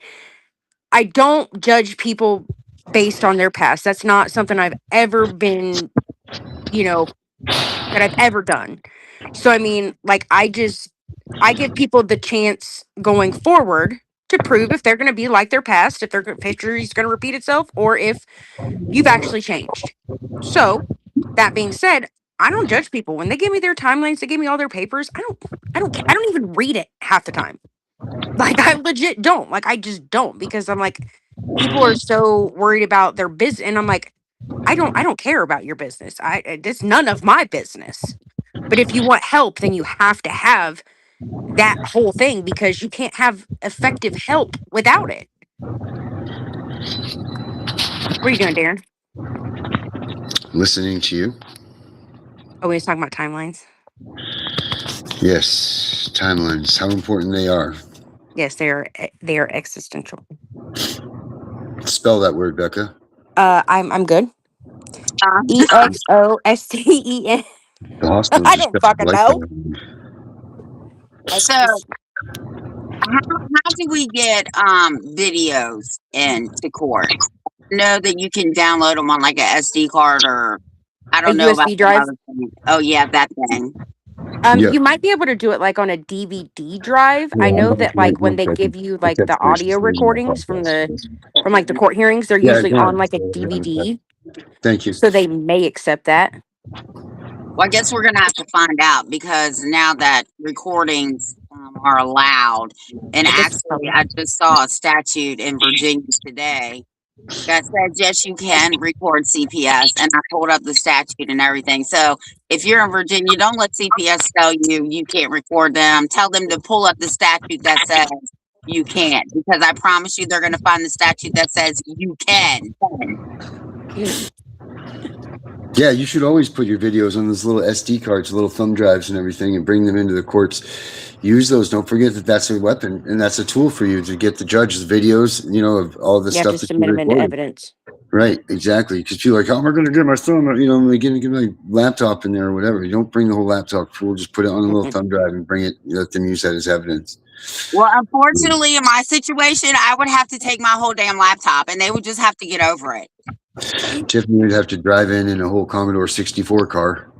I don't judge people based on their past. That's not something I've ever been, you know, that I've ever done. So I mean, like, I give people the chance going forward to prove if they're going to be like their past, if their history is going to repeat itself, or if you've actually changed. So that being said, I don't judge people when they give me their timelines. They give me all their papers. I don't even read it half the time. Like, I legit don't. Like, I just don't, because I'm like, people are so worried about their business, and I'm like, I don't care about your business. It's none of my business. But if you want help, then you have to have that whole thing, because you can't have effective help without it. What are you doing, Darren? Listening to you. Oh, we was talking about timelines. Yes, timelines. How important they are. Yes, they are existential. Spell that word, Becca. I'm good. Uh, EXOSTEN. The hospital I just don't got the fucking know. so how do we get videos into court? I know that you can download them on like a SD card, or I A don't know about USB some drive. other thing. Oh yeah, that thing. Yeah. You might be able to do it like on a DVD drive. I Yeah, I'm know going that, to make like, when one they second. give you The like the text audio message leaving my recordings podcast. from like the court hearings, they're Yeah, usually go on ahead. like a DVD, Thank you. so they may accept that. Well, I guess we're gonna have to find out, because now that recordings are allowed, and I guess actually, probably. I just saw a statute in Virginia today that says yes, you can record CPS, and I pulled up the statute and everything. So if you're in Virginia, don't let CPS tell you you can't record them. Tell them to pull up the statute that says you can't, because I promise you, they're gonna find the statute that says you can. Yeah, you should always put your videos on those little SD cards, little thumb drives and everything, and bring them into the courts. Use those. Don't forget that that's a weapon, and that's a tool for you to get the judge's videos, of all the You have to stuff that you submit them into recorded. evidence. Right, exactly. Because people are like, how am I going to get my thumb? I'm going to get my laptop in there or whatever. You don't bring the whole laptop. We'll just put it on a little thumb drive and bring it. Let them use that as evidence. Well, unfortunately, in my situation, I would have to take my whole damn laptop, and they would just have to get over it. Tiffany would have to drive in a whole Commodore 64 car.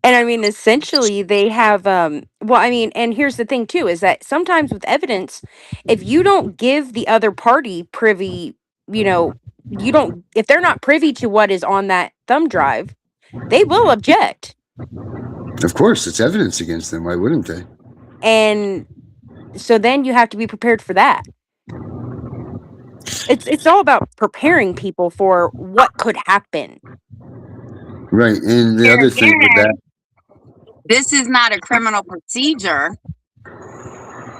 And I mean, essentially, they have, well, I mean, and here's the thing too, is that sometimes with evidence, if you don't give the other party privy, you don't, if they're not privy to what is on that thumb drive, they will object. Of course, it's evidence against them. Why wouldn't they? And so then you have to be prepared for that. It's all about preparing people for what could happen. Right. And the other thing with that, This is not a criminal procedure.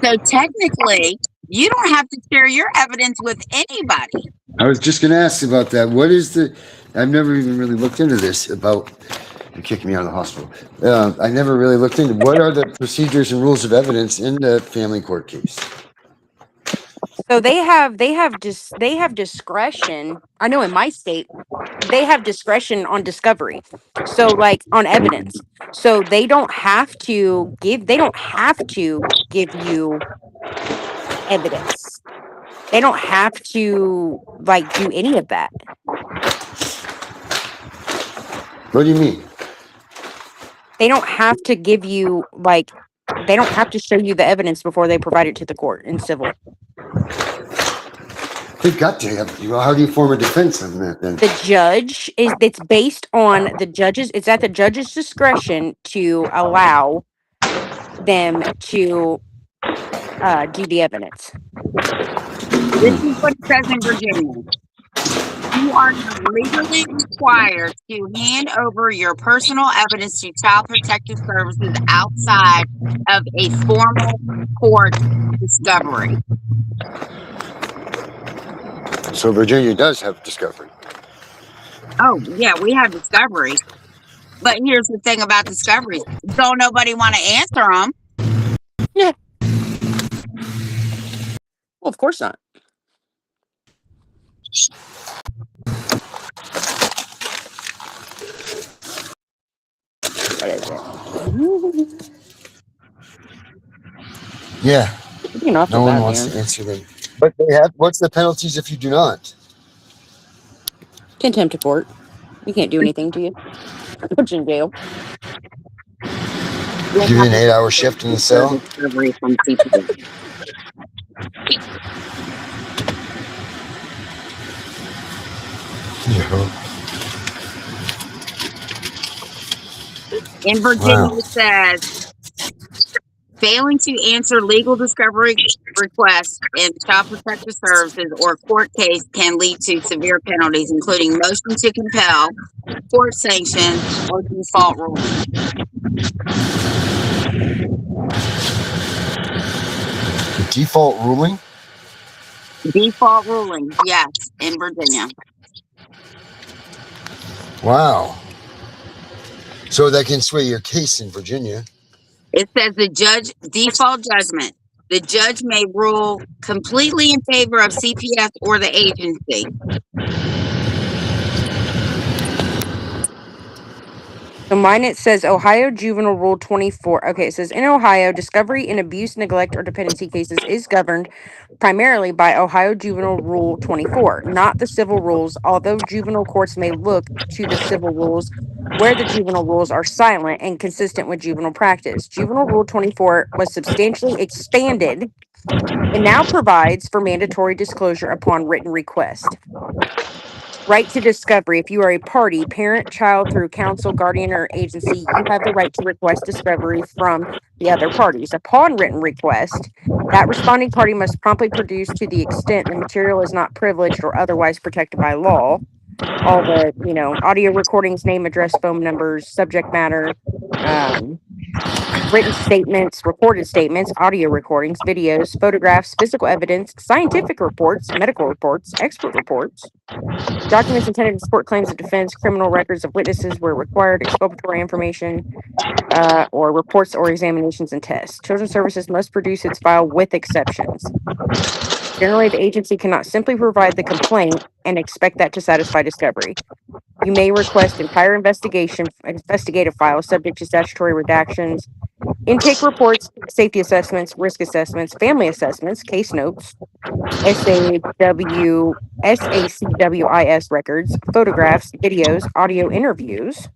So technically, you don't have to share your evidence with anybody. I was just going to ask about that. What is I've never even really looked into this about, you're kicking me out of the hospital. I never really looked into what are the procedures and rules of evidence in the family court case. So they have discretion. I know in my state, they have discretion on discovery. So, like, on evidence. So they don't have to give you evidence. They don't have to, like, do any of that. What do you mean? They don't have to give you, like, they don't have to show you the evidence before they provide it to the court in civil. They got to have. How do you form a defense of that then? The judge is it's based on the judge's it's at the judge's discretion to allow them to do the evidence. This is what it says in Virginia. You are not legally required to hand over your personal evidence to Child Protective Services outside of a formal court discovery. So Virginia does have discovery. Oh, yeah, we have discovery. But here's the thing about discoveries. Don't nobody want to answer them. Yeah. Well, of course not. What is it? Yeah. You know, No one wants to answer them. But they have. What's the penalties if you do not? Contempt of court. We can't do anything to you. Put you in jail. You'll Give you have an to 8-hour shift in the secure cell. discovery from CPS. Yeah. In Virginia, Wow. it says failing to answer legal discovery requests in Child Protective Services or court case can lead to severe penalties, including motion to compel, court sanctions, or default ruling. The default ruling. Default ruling, yes, in Virginia. Wow. So that can sway your case in Virginia. It says the judge default judgment. The judge may rule completely in favor of CPS or the agency. So mine, it says Ohio Juvenile Rule 24. Okay, it says in Ohio, discovery in abuse, neglect, or dependency cases is governed primarily by Ohio Juvenile Rule 24, not the civil rules, although juvenile courts may look to the civil rules where the juvenile rules are silent and consistent with juvenile practice. Juvenile Rule 24 was substantially expanded and now provides for mandatory disclosure upon written request. Right to discovery. If you are a party, parent, child, through counsel, guardian, or agency, you have the right to request discovery from the other parties. Upon written request, that responding party must promptly produce, to the extent the material is not privileged or otherwise protected by law, all the, audio recordings, name, address, phone numbers, subject matter, um, written statements, recorded statements, audio recordings, videos, photographs, physical evidence, scientific reports, medical reports, expert reports, documents intended to support claims of defense, criminal records of witnesses where required, exculpatory information, or reports or examinations and tests. Children's Services must produce its file with exceptions. Generally, the agency cannot simply provide the complaint and expect that to satisfy discovery. You may request entire investigative files subject to statutory redactions, intake reports, safety assessments, risk assessments, family assessments, case notes, SACWIS records, photographs, videos, audio interviews,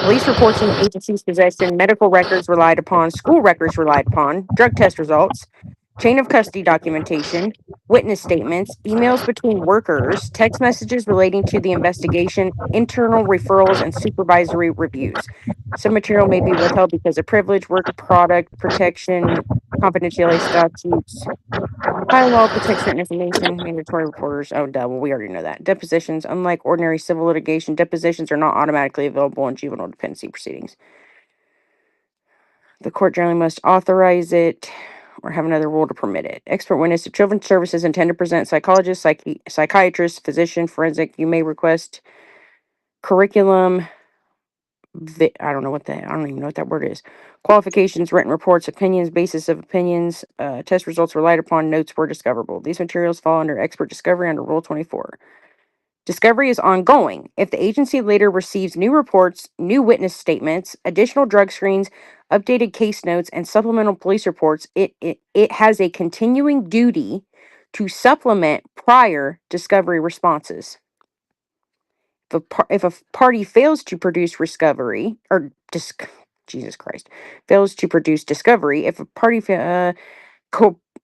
police reports in the agency's possession, medical records relied upon, school records relied upon, drug test results, chain of custody documentation, witness statements, emails between workers, text messages relating to the investigation, internal referrals, and supervisory reviews. Some material may be withheld because of privilege, work product protection, confidentiality statutes. High law protects certain information, mandatory reporters. Oh, duh. Well, we already know that. Depositions. Unlike ordinary civil litigation, depositions are not automatically available in juvenile dependency proceedings. The court generally must authorize it or have another rule to permit it. Expert witness. If Children's Services intend to present psychologist, psychiatrist, physician, forensic, you may request curriculum. I don't even know what that word is. Qualifications, written reports, opinions, basis of opinions, test results relied upon, notes were discoverable. These materials fall under expert discovery under Rule 24. Discovery is ongoing. If the agency later receives new reports, new witness statements, additional drug screens, updated case notes, and supplemental police reports, it has a continuing duty to supplement prior discovery responses. If a party fails to produce discovery or Jesus Christ fails to produce discovery, if a party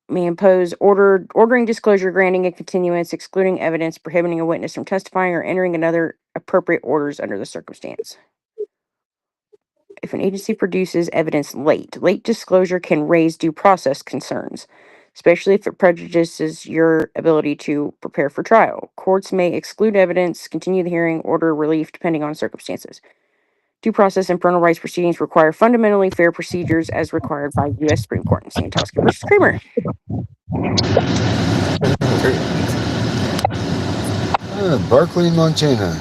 may impose ordering disclosure, granting a continuance, excluding evidence, prohibiting a witness from testifying, or entering another appropriate orders under the circumstance. If an agency produces evidence late disclosure can raise due process concerns, especially if it prejudices your ability to prepare for trial. Courts may exclude evidence, continue the hearing, order relief depending on circumstances. Due process and parental rights proceedings require fundamentally fair procedures as required by U.S. Supreme Court in Santosky versus Kramer. Barkley, Montana.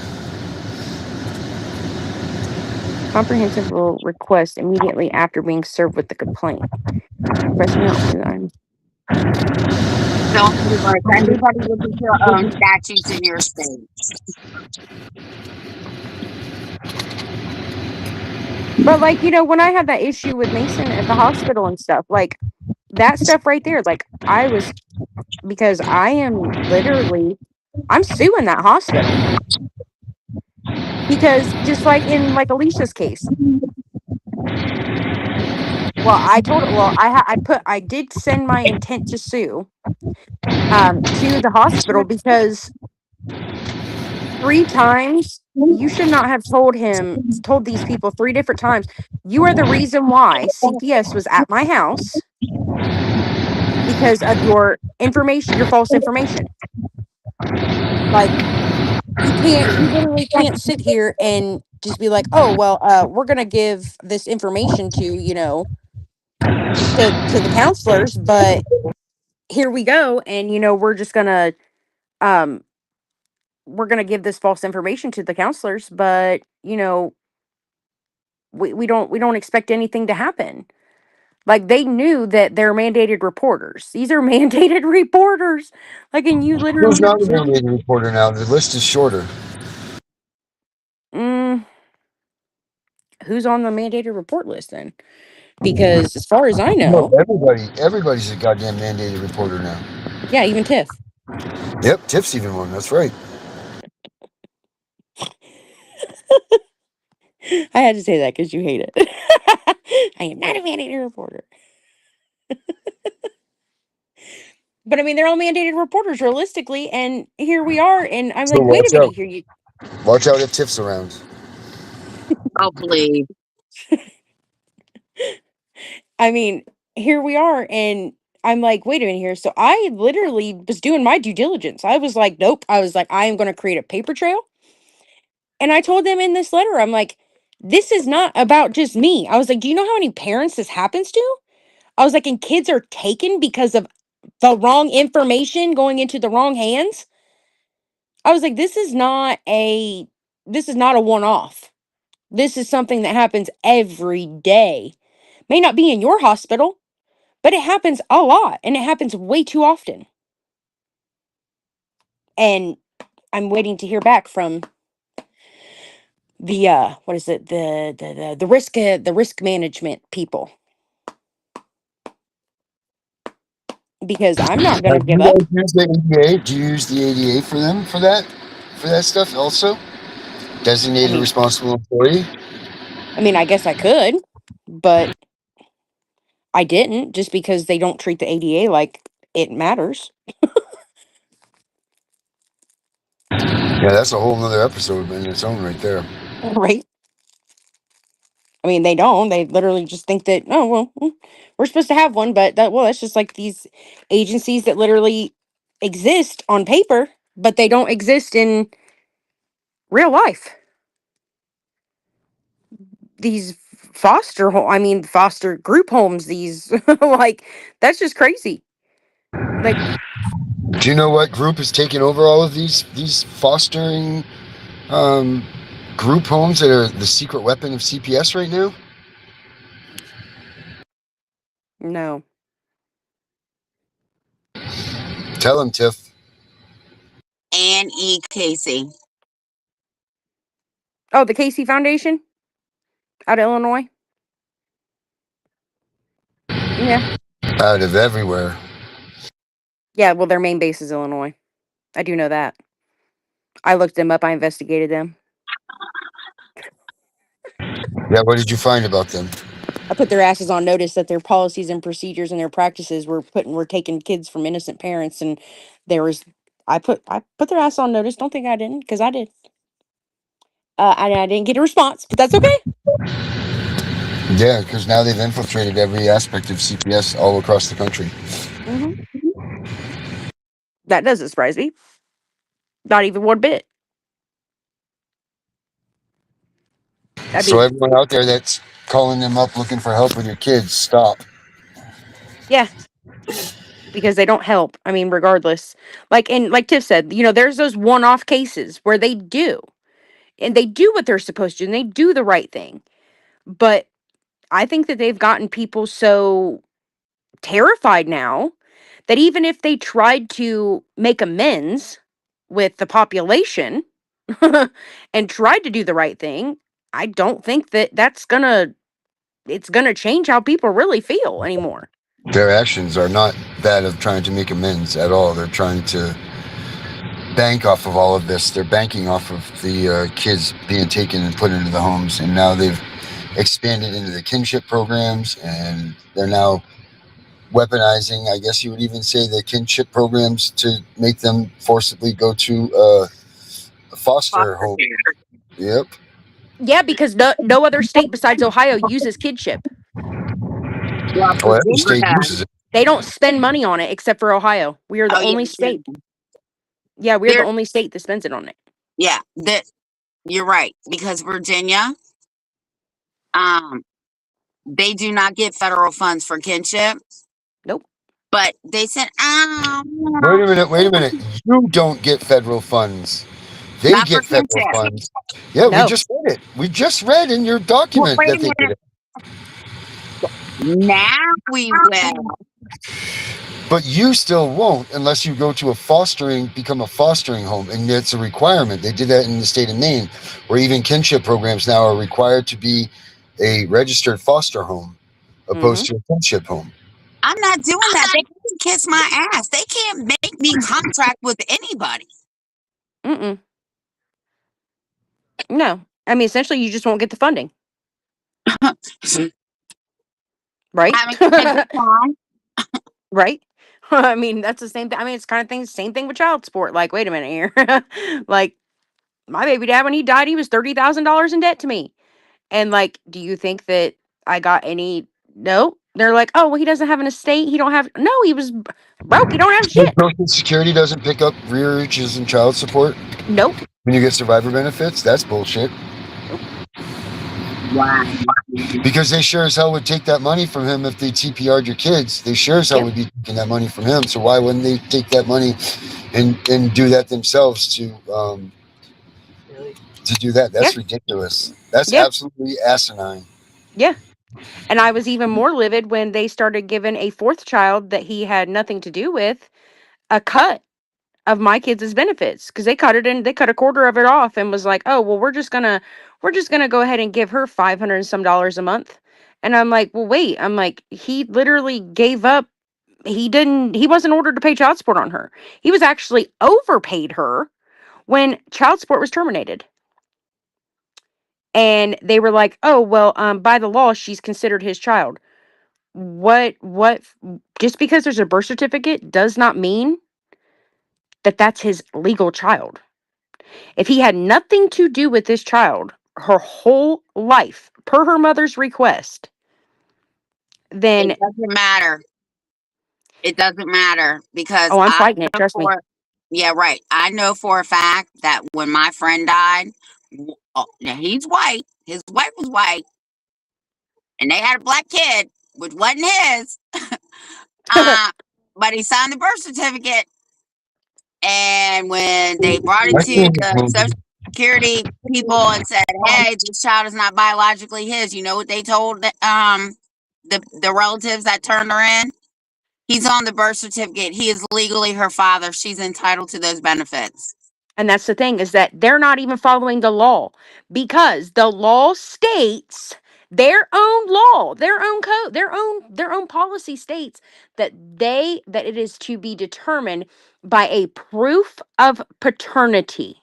Comprehensive request immediately after being served with the complaint. Request not to. Don't divorce. Everybody look at your own statutes in your state. But like, when I had that issue with Mason at the hospital and stuff, like that stuff right there, like because I am literally, I'm suing that hospital. Because just like in like Alicia's case, well, I did send my intent to sue to the hospital because 3 times you should not have told these people 3 different times, you are the reason why CPS was at my house because of your information, your false information. Like you literally can't sit here and just be like, oh well, we're gonna give this information to the counselors, but here we go, and um we're gonna give this false information to the counselors, but we don't expect anything to happen. Like they knew that they're mandated reporters. These are mandated reporters. Like, and you Who's literally, not a mandated reporter now? The list is shorter. mm, who's on the mandated report list then? Because as far as I No, know, everybody's a goddamn mandated reporter now. yeah, even Tiff. Yep, Tiff's even one. That's right. I had to say that because you hate it. I am not a mandated reporter. But I mean, they're all mandated reporters realistically, and here we are, and I'm So like, wait a watch minute, out. here you. Watch out if Tiff's around. Oh, please. I mean, here we are, and I'm like, wait a minute here. So I literally was doing my due diligence. I was like, nope. I was like, I am going to create a paper trail, and I told them in this letter, I'm like, this is not about just me. I was like, do you know how many parents this happens to? I was like, and kids are taken because of the wrong information going into the wrong hands. I was like, this is not a one-off. This is something that happens every day. May not be in your hospital, but it happens a lot and it happens way too often. And I'm waiting to hear back from the what is it? The risk management people. Because I'm not going Now, to do give you up. guys use the ADA? Do you use the ADA for them for that stuff also? I Designated mean, responsible employee. I guess I could, but I didn't just because they don't treat the ADA like it matters. Yeah, that's a whole nother episode in its own right there. Right? I mean, they don't. They literally just think that, oh, well, we're supposed to have one, but that's just like these agencies that literally exist on paper, but they don't exist in real life. These foster group homes, these, like, that's just crazy. Like, Do you know what group is taking over all of these fostering group homes that are the secret weapon of CPS right now? no. Tell them, Tiff. Ann E. Casey. Oh, the Casey Foundation out of Illinois. Yeah. Out of everywhere. Yeah, well, their main base is Illinois. I do know that. I looked them up. I investigated them. Yeah, what did you find about them? I put their asses on notice that their policies and procedures and their practices were taking kids from innocent parents, and there was I put their ass on notice. Don't think I didn't, because I did. I didn't get a response, but that's okay. Yeah, because now they've infiltrated every aspect of CPS all across the country. Hmm. That doesn't surprise me, not even one bit. I So mean, everyone out there that's calling them up looking for help with your kids, stop. yeah, because they don't help. I mean, regardless, like Tiff said, there's those one-off cases where they do, and they do what they're supposed to, and they do the right thing. But I think that they've gotten people so terrified now that even if they tried to make amends with the population and tried to do the right thing, I don't think that it's gonna change how people really feel anymore. Their actions are not that of trying to make amends at all. They're trying to bank off of all of this. They're banking off of the kids being taken and put into the homes, and now they've expanded into the kinship programs, and they're now weaponizing, I guess you would even say, the kinship programs to make them forcibly go to a foster Foster home. care. Yep. Yeah, because no other state besides Ohio uses kidship. Well, Well, every Virginia state does. uses it. They don't spend money on it except for Ohio. We are the Oh yeah, only state. Yeah, we're the there. only state that spends it on it. Yeah, that you're right because Virginia, um, they do not get federal funds for kinship, Nope. but they said, Wait a minute. Wait a minute. You don't get federal funds. They not for get federal kinship. funds. Yeah, we No. just read it. We just read in your Well, document wait a that they minute. get it. Now we will. But you still won't unless you go to become a fostering home. And it's a requirement. They did that in the state of Maine, where even kinship programs now are required to be a registered foster home Mm-hmm. opposed to a kinship home. I'm not doing that. They can kiss my ass. They can't make me contract with anybody. Mm-mm. No. I mean, essentially, you just won't get the funding, right? Having a good time. Right? I mean, that's the same thing. I mean, it's kind of same thing with child support. Like, wait a minute here. Like, my baby dad, when he died, he was $30,000 in debt to me. And like, do you think that I got any? No. They're like, oh, well, he doesn't have an estate. He don't have. No, he was broke. He don't have Your shit. Social Security doesn't pick up rearages and child support Nope. when you get survivor benefits. That's bullshit. Nope. Wow. Because they sure as hell would take that money from him if they TPR'd your kids. They sure as hell Yep. would be taking that money from him. So why wouldn't they take that money and do that themselves to do that? That's Yeah. ridiculous. That's Yeah. absolutely asinine. Yeah. And I was even more livid when they started giving a fourth child that he had nothing to do with a cut of my kids' benefits, because they cut a quarter of it off and was like, oh, well, we're just gonna go ahead and give her 500 and some dollars a month. And I'm like, well, wait. I'm like, he literally gave up. He wasn't ordered to pay child support on her. He was actually overpaid her when child support was terminated. And they were like, oh, well, by the law, she's considered his child. What Just because there's a birth certificate does not mean that that's his legal child. If he had nothing to do with this child her whole life, per her mother's request, It then doesn't matter. It doesn't matter because oh, I'm I fighting it. know Trust me. for yeah, right. I know for a fact that when my friend died, now he's white. His wife was white, and they had a black kid, which wasn't his. But he signed the birth certificate, and when they brought it I to think the Social Security people and said, "Hey, this child is not biologically his," you know what they told the relatives that turned her in? He's on the birth certificate. He is legally her father. She's entitled to those benefits. And that's the thing, is that they're not even following the law, because the law states their own law, their own code, their own policy states that it is to be determined by a proof of paternity.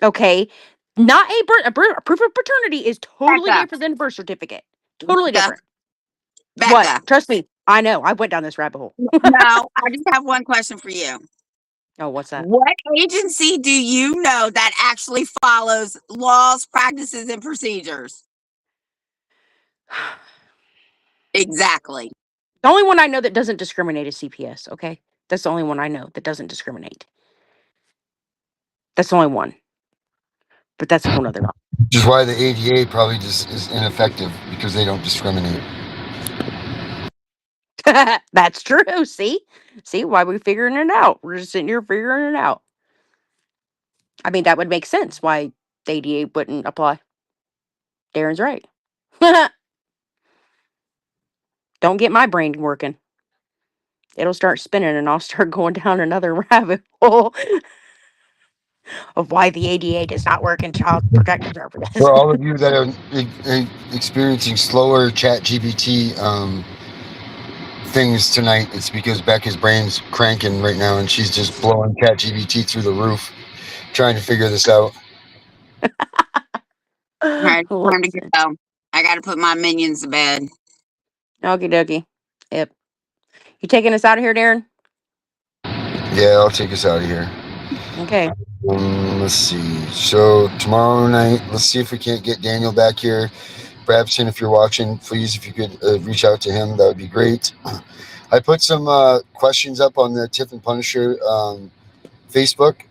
Okay? Not a proof of paternity is totally Becca, different than birth certificate. Totally Becca, different. What? Becca. Trust me. I know. I went down this rabbit hole. No, I just have one question for you. Oh, what's that? What agency do you know that actually follows laws, practices, and procedures? Exactly. The only one I know that doesn't discriminate is CPS, okay? That's the only one I know that doesn't discriminate. That's the only one. But that's a whole nother. Which is why the ADA probably just is ineffective because they don't discriminate. That's true. See why we're figuring it out. We're just sitting here figuring it out. I mean, that would make sense why the ADA wouldn't apply. Darren's right. Don't get my brain working. It'll start spinning and I'll start going down another rabbit hole of why the ADA does not work in child protective services. For all of you that are experiencing slower ChatGPT things tonight, it's because Becca's brain's cranking right now and she's just blowing ChatGPT through the roof trying to figure this out. All right, time to go. I got to put my minions to bed. Okie dokie. Yep. You taking us out of here, Darren? Yeah, I'll take us out of here. Okay. Let's see. So tomorrow night, let's see if we can't get Daniel back here. Brabson, if you're watching, please, if you could reach out to him, that would be great. I put some questions up on the Tiff and Punisher Facebook.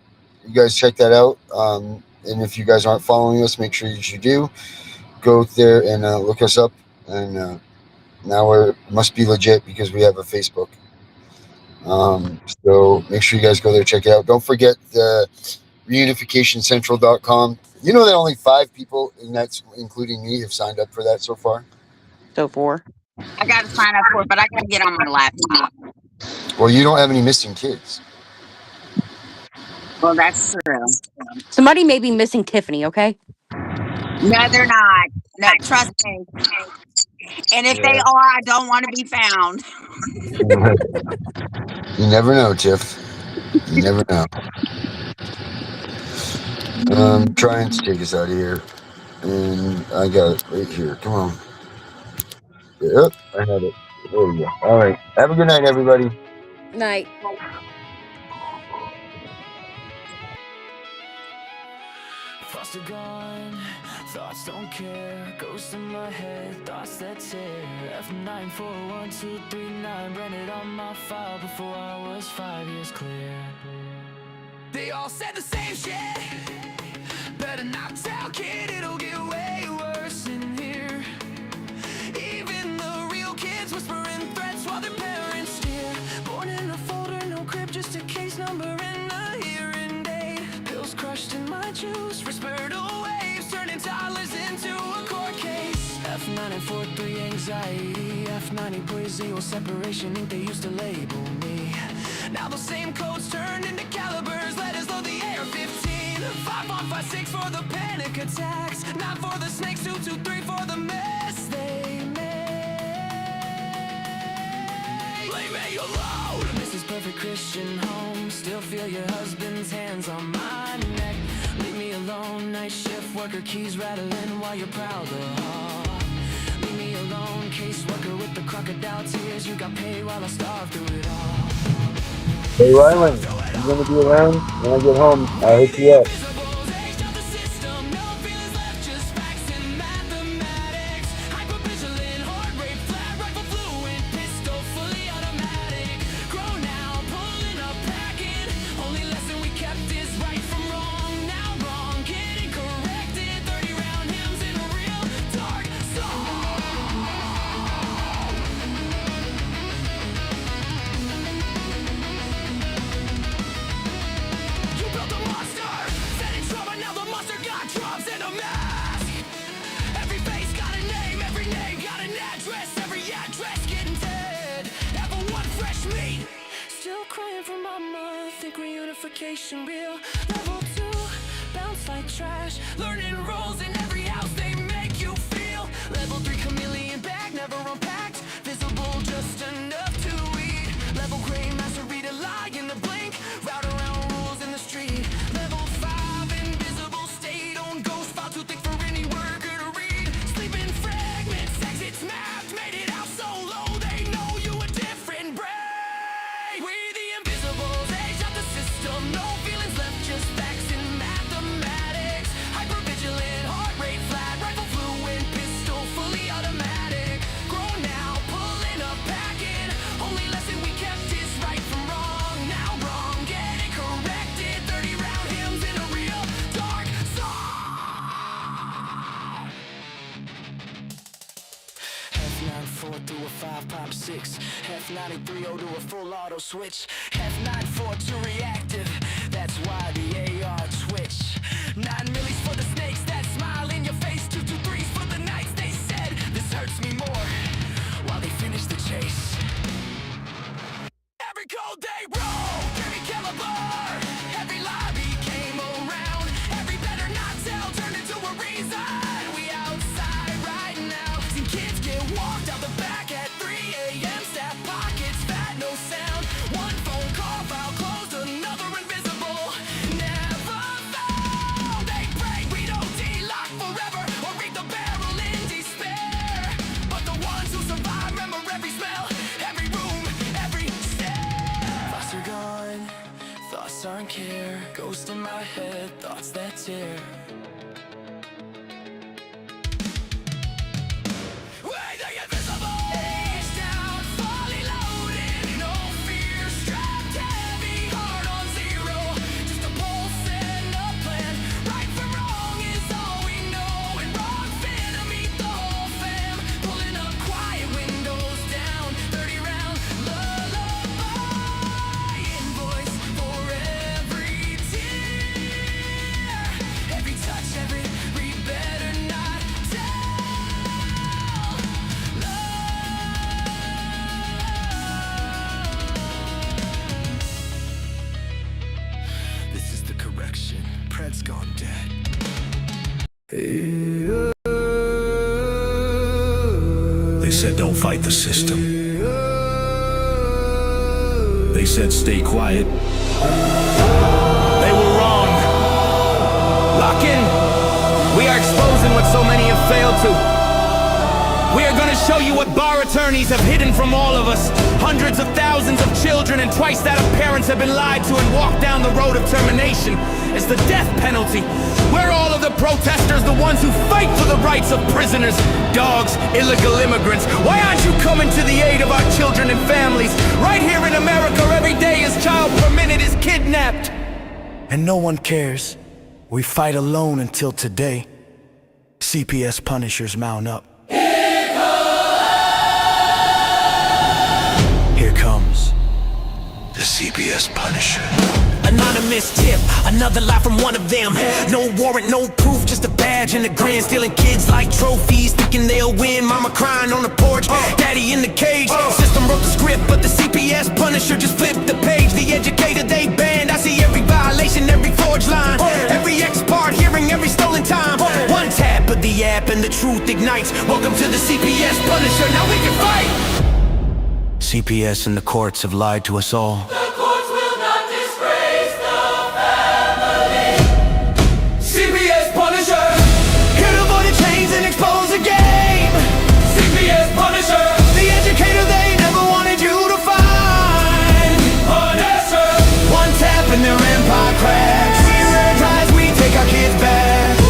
You guys check that out. And if you guys aren't following us, make sure you do. Go there and look us up. And now we must be legit because we have a Facebook. So make sure you guys go there, check it out. Don't forget the reunificationcentral.com. You know that only 5 people, and that's including me, have signed up for that so far. So 4. I got to sign up for it, but I got to get on my laptop. Well, you don't have any missing kids. Well, that's true. Somebody may be missing Tiffany, okay? No, they're not. No, trust me. And if they are, I don't want to be found. You never know, Tiff. You never know. I'm trying to take us out of here. And I got it right here. Come on. Yep, I had it. There we go. All right. Have a good night, everybody. Night. Thoughts are gone, thoughts don't care. Ghosts in my head, thoughts that tear. F941239, branded on my file before I was 5 years clear. They all said the same shit. Better not tell, kid, it'll get way worse in here. Even the real kids whispering threats while their parents steer. Born in a folder, no crib, just a case number and a hearing date. Pills crushed in my juice, respiratory waves turning toddlers into a court case. F943 anxiety, F90 poison, separation ink they used to label me. Now those same codes turned into calibers, letters load the AR-15. 5156 for the panic attacks, 9 for the snakes, 223 for the mess they made. Leave me alone. This is perfect Christian home. Still feel your husband's hands on my neck. Leave me alone. Night shift worker, keys rattling while you're proud of heart. Leave me alone. Caseworker with the crocodile tears. You got paid while I starved through it all. Hey, Rylan, you going to be around when I get home? I'll hit you up. Real level 2, bounce like trash. Learning roles in every house they make you feel. Level 3, chameleon bag, never unpacked. Visible just enough to eat. Level gray, master read a lie in the blink. Route around rules in the street. Level 5, invisible state on ghost file too thick for any worker to read. Sleeping fragments, exits. 6, F930 to a full auto switch, F942 reactive, that's why the AR twitch. 9 millis for the snakes that smile in your face, 223s for the nights they said this hurts me more, while they finish the chase. Every cold day roll, every caliber, every lobby came around, every better not tell turned into a reason. We outside right now, seen kids get walked out the back at 3 a.m. Staff pockets, fat, no sound. One phone call, file closed, another invisible. Never found. They pray we don't de-lock forever or read the barrel in despair. But the ones who survive remember every smell, every room, every stare. Thoughts are gone, thoughts aren't care. Ghost in my head, thoughts that tear. Way the invisible! Face down, fully loaded, no fear, strapped heavy, heart on zero. Just a pulse and a plan. Right from wrong is all we know, and wrong finna meet the whole fam. Pulling up quiet, windows down, 30 round lullaby. Invoice for every tear, every touch, every read better not tell. This is the correction. Pred's gone dead. They said don't fight the system. They said stay quiet. They were wrong. Lock in. We are exposing what so many have failed to. We are gonna show you what bar attorneys have hidden from all of us. Hundreds of thousands of children and twice that of parents have been lied to and walked down the road of termination. It's the death penalty. We're all of the protesters, the ones who fight for the rights of prisoners, dogs, illegal immigrants. Why aren't you coming to the aid of our children and families? Right here in America, every day a child per minute is kidnapped. And no one cares. We fight alone until today. CPS punishers mount up. Here comes the CPS Punisher. Anonymous tip, another lie from one of them. No warrant, no proof, just a badge and a grin. Stealing kids like trophies, thinking they'll win. Mama crying on the porch, daddy in the cage. System wrote the script, but the CPS Punisher just flipped the page. The educator they banned, I see every violation, every forged line, every ex-part hearing, every stolen time. One tap of the app and the truth ignites. Welcome to the CPS Punisher, now we can fight. CPS and the courts have lied to us all. The courts will not disgrace the family. CPS Punisher, here to avoid the chains and expose the game. CPS Punisher, the educator they never wanted you to find. Punisher, one tap and their empire cracks. We rise, we take our kids back.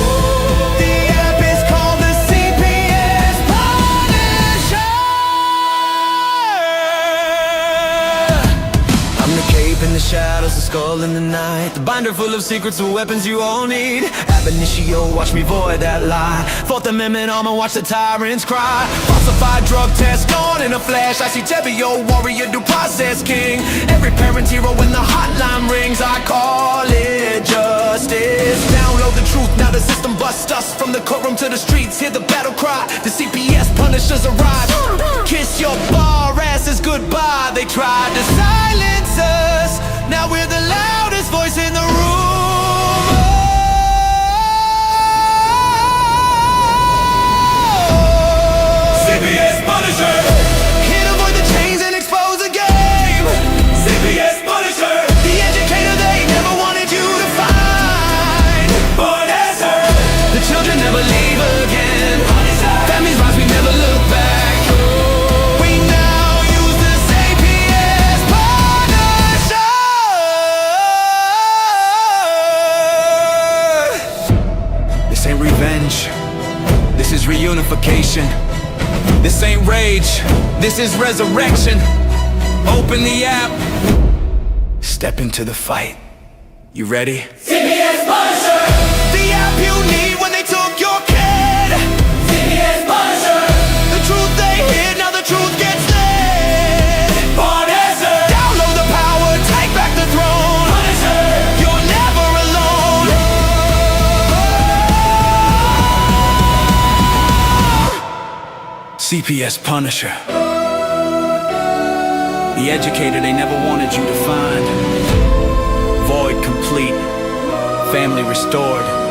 The app is called the CPS Punisher. I'm the cape in the shadows, the skull in the night, the binder full of secrets and weapons you all need. Ab initio, watch me void that lie. Fourth Amendment armor, watch the tyrants cry. Falsified drug test gone in a flash. I see Tevio, warrior, due process king. Every parent's hero when the hotline rings. I call it justice. Download the truth, now the system busts us. From the courtroom to the streets, hear the battle cry. The CPS Punishers arrive. Kiss your bar asses goodbye. They tried to silence us, now we're the loudest voice in the room. CPS Punisher, here to avoid the chains and expose the game. CPS Punisher, the educator they never wanted you to find. Punisher, the children never leave again. Families rise, we never look back. We now use the CPS Punisher. This ain't revenge. This is reunification. This ain't rage. This is resurrection. Open the app. Step into the fight. You ready? CPS Punisher, the app you need when they took your kid. CPS Punisher, the truth they hid, now the truth gets laid. CPS Punisher. The educator they never wanted you to find. Void complete. Family restored.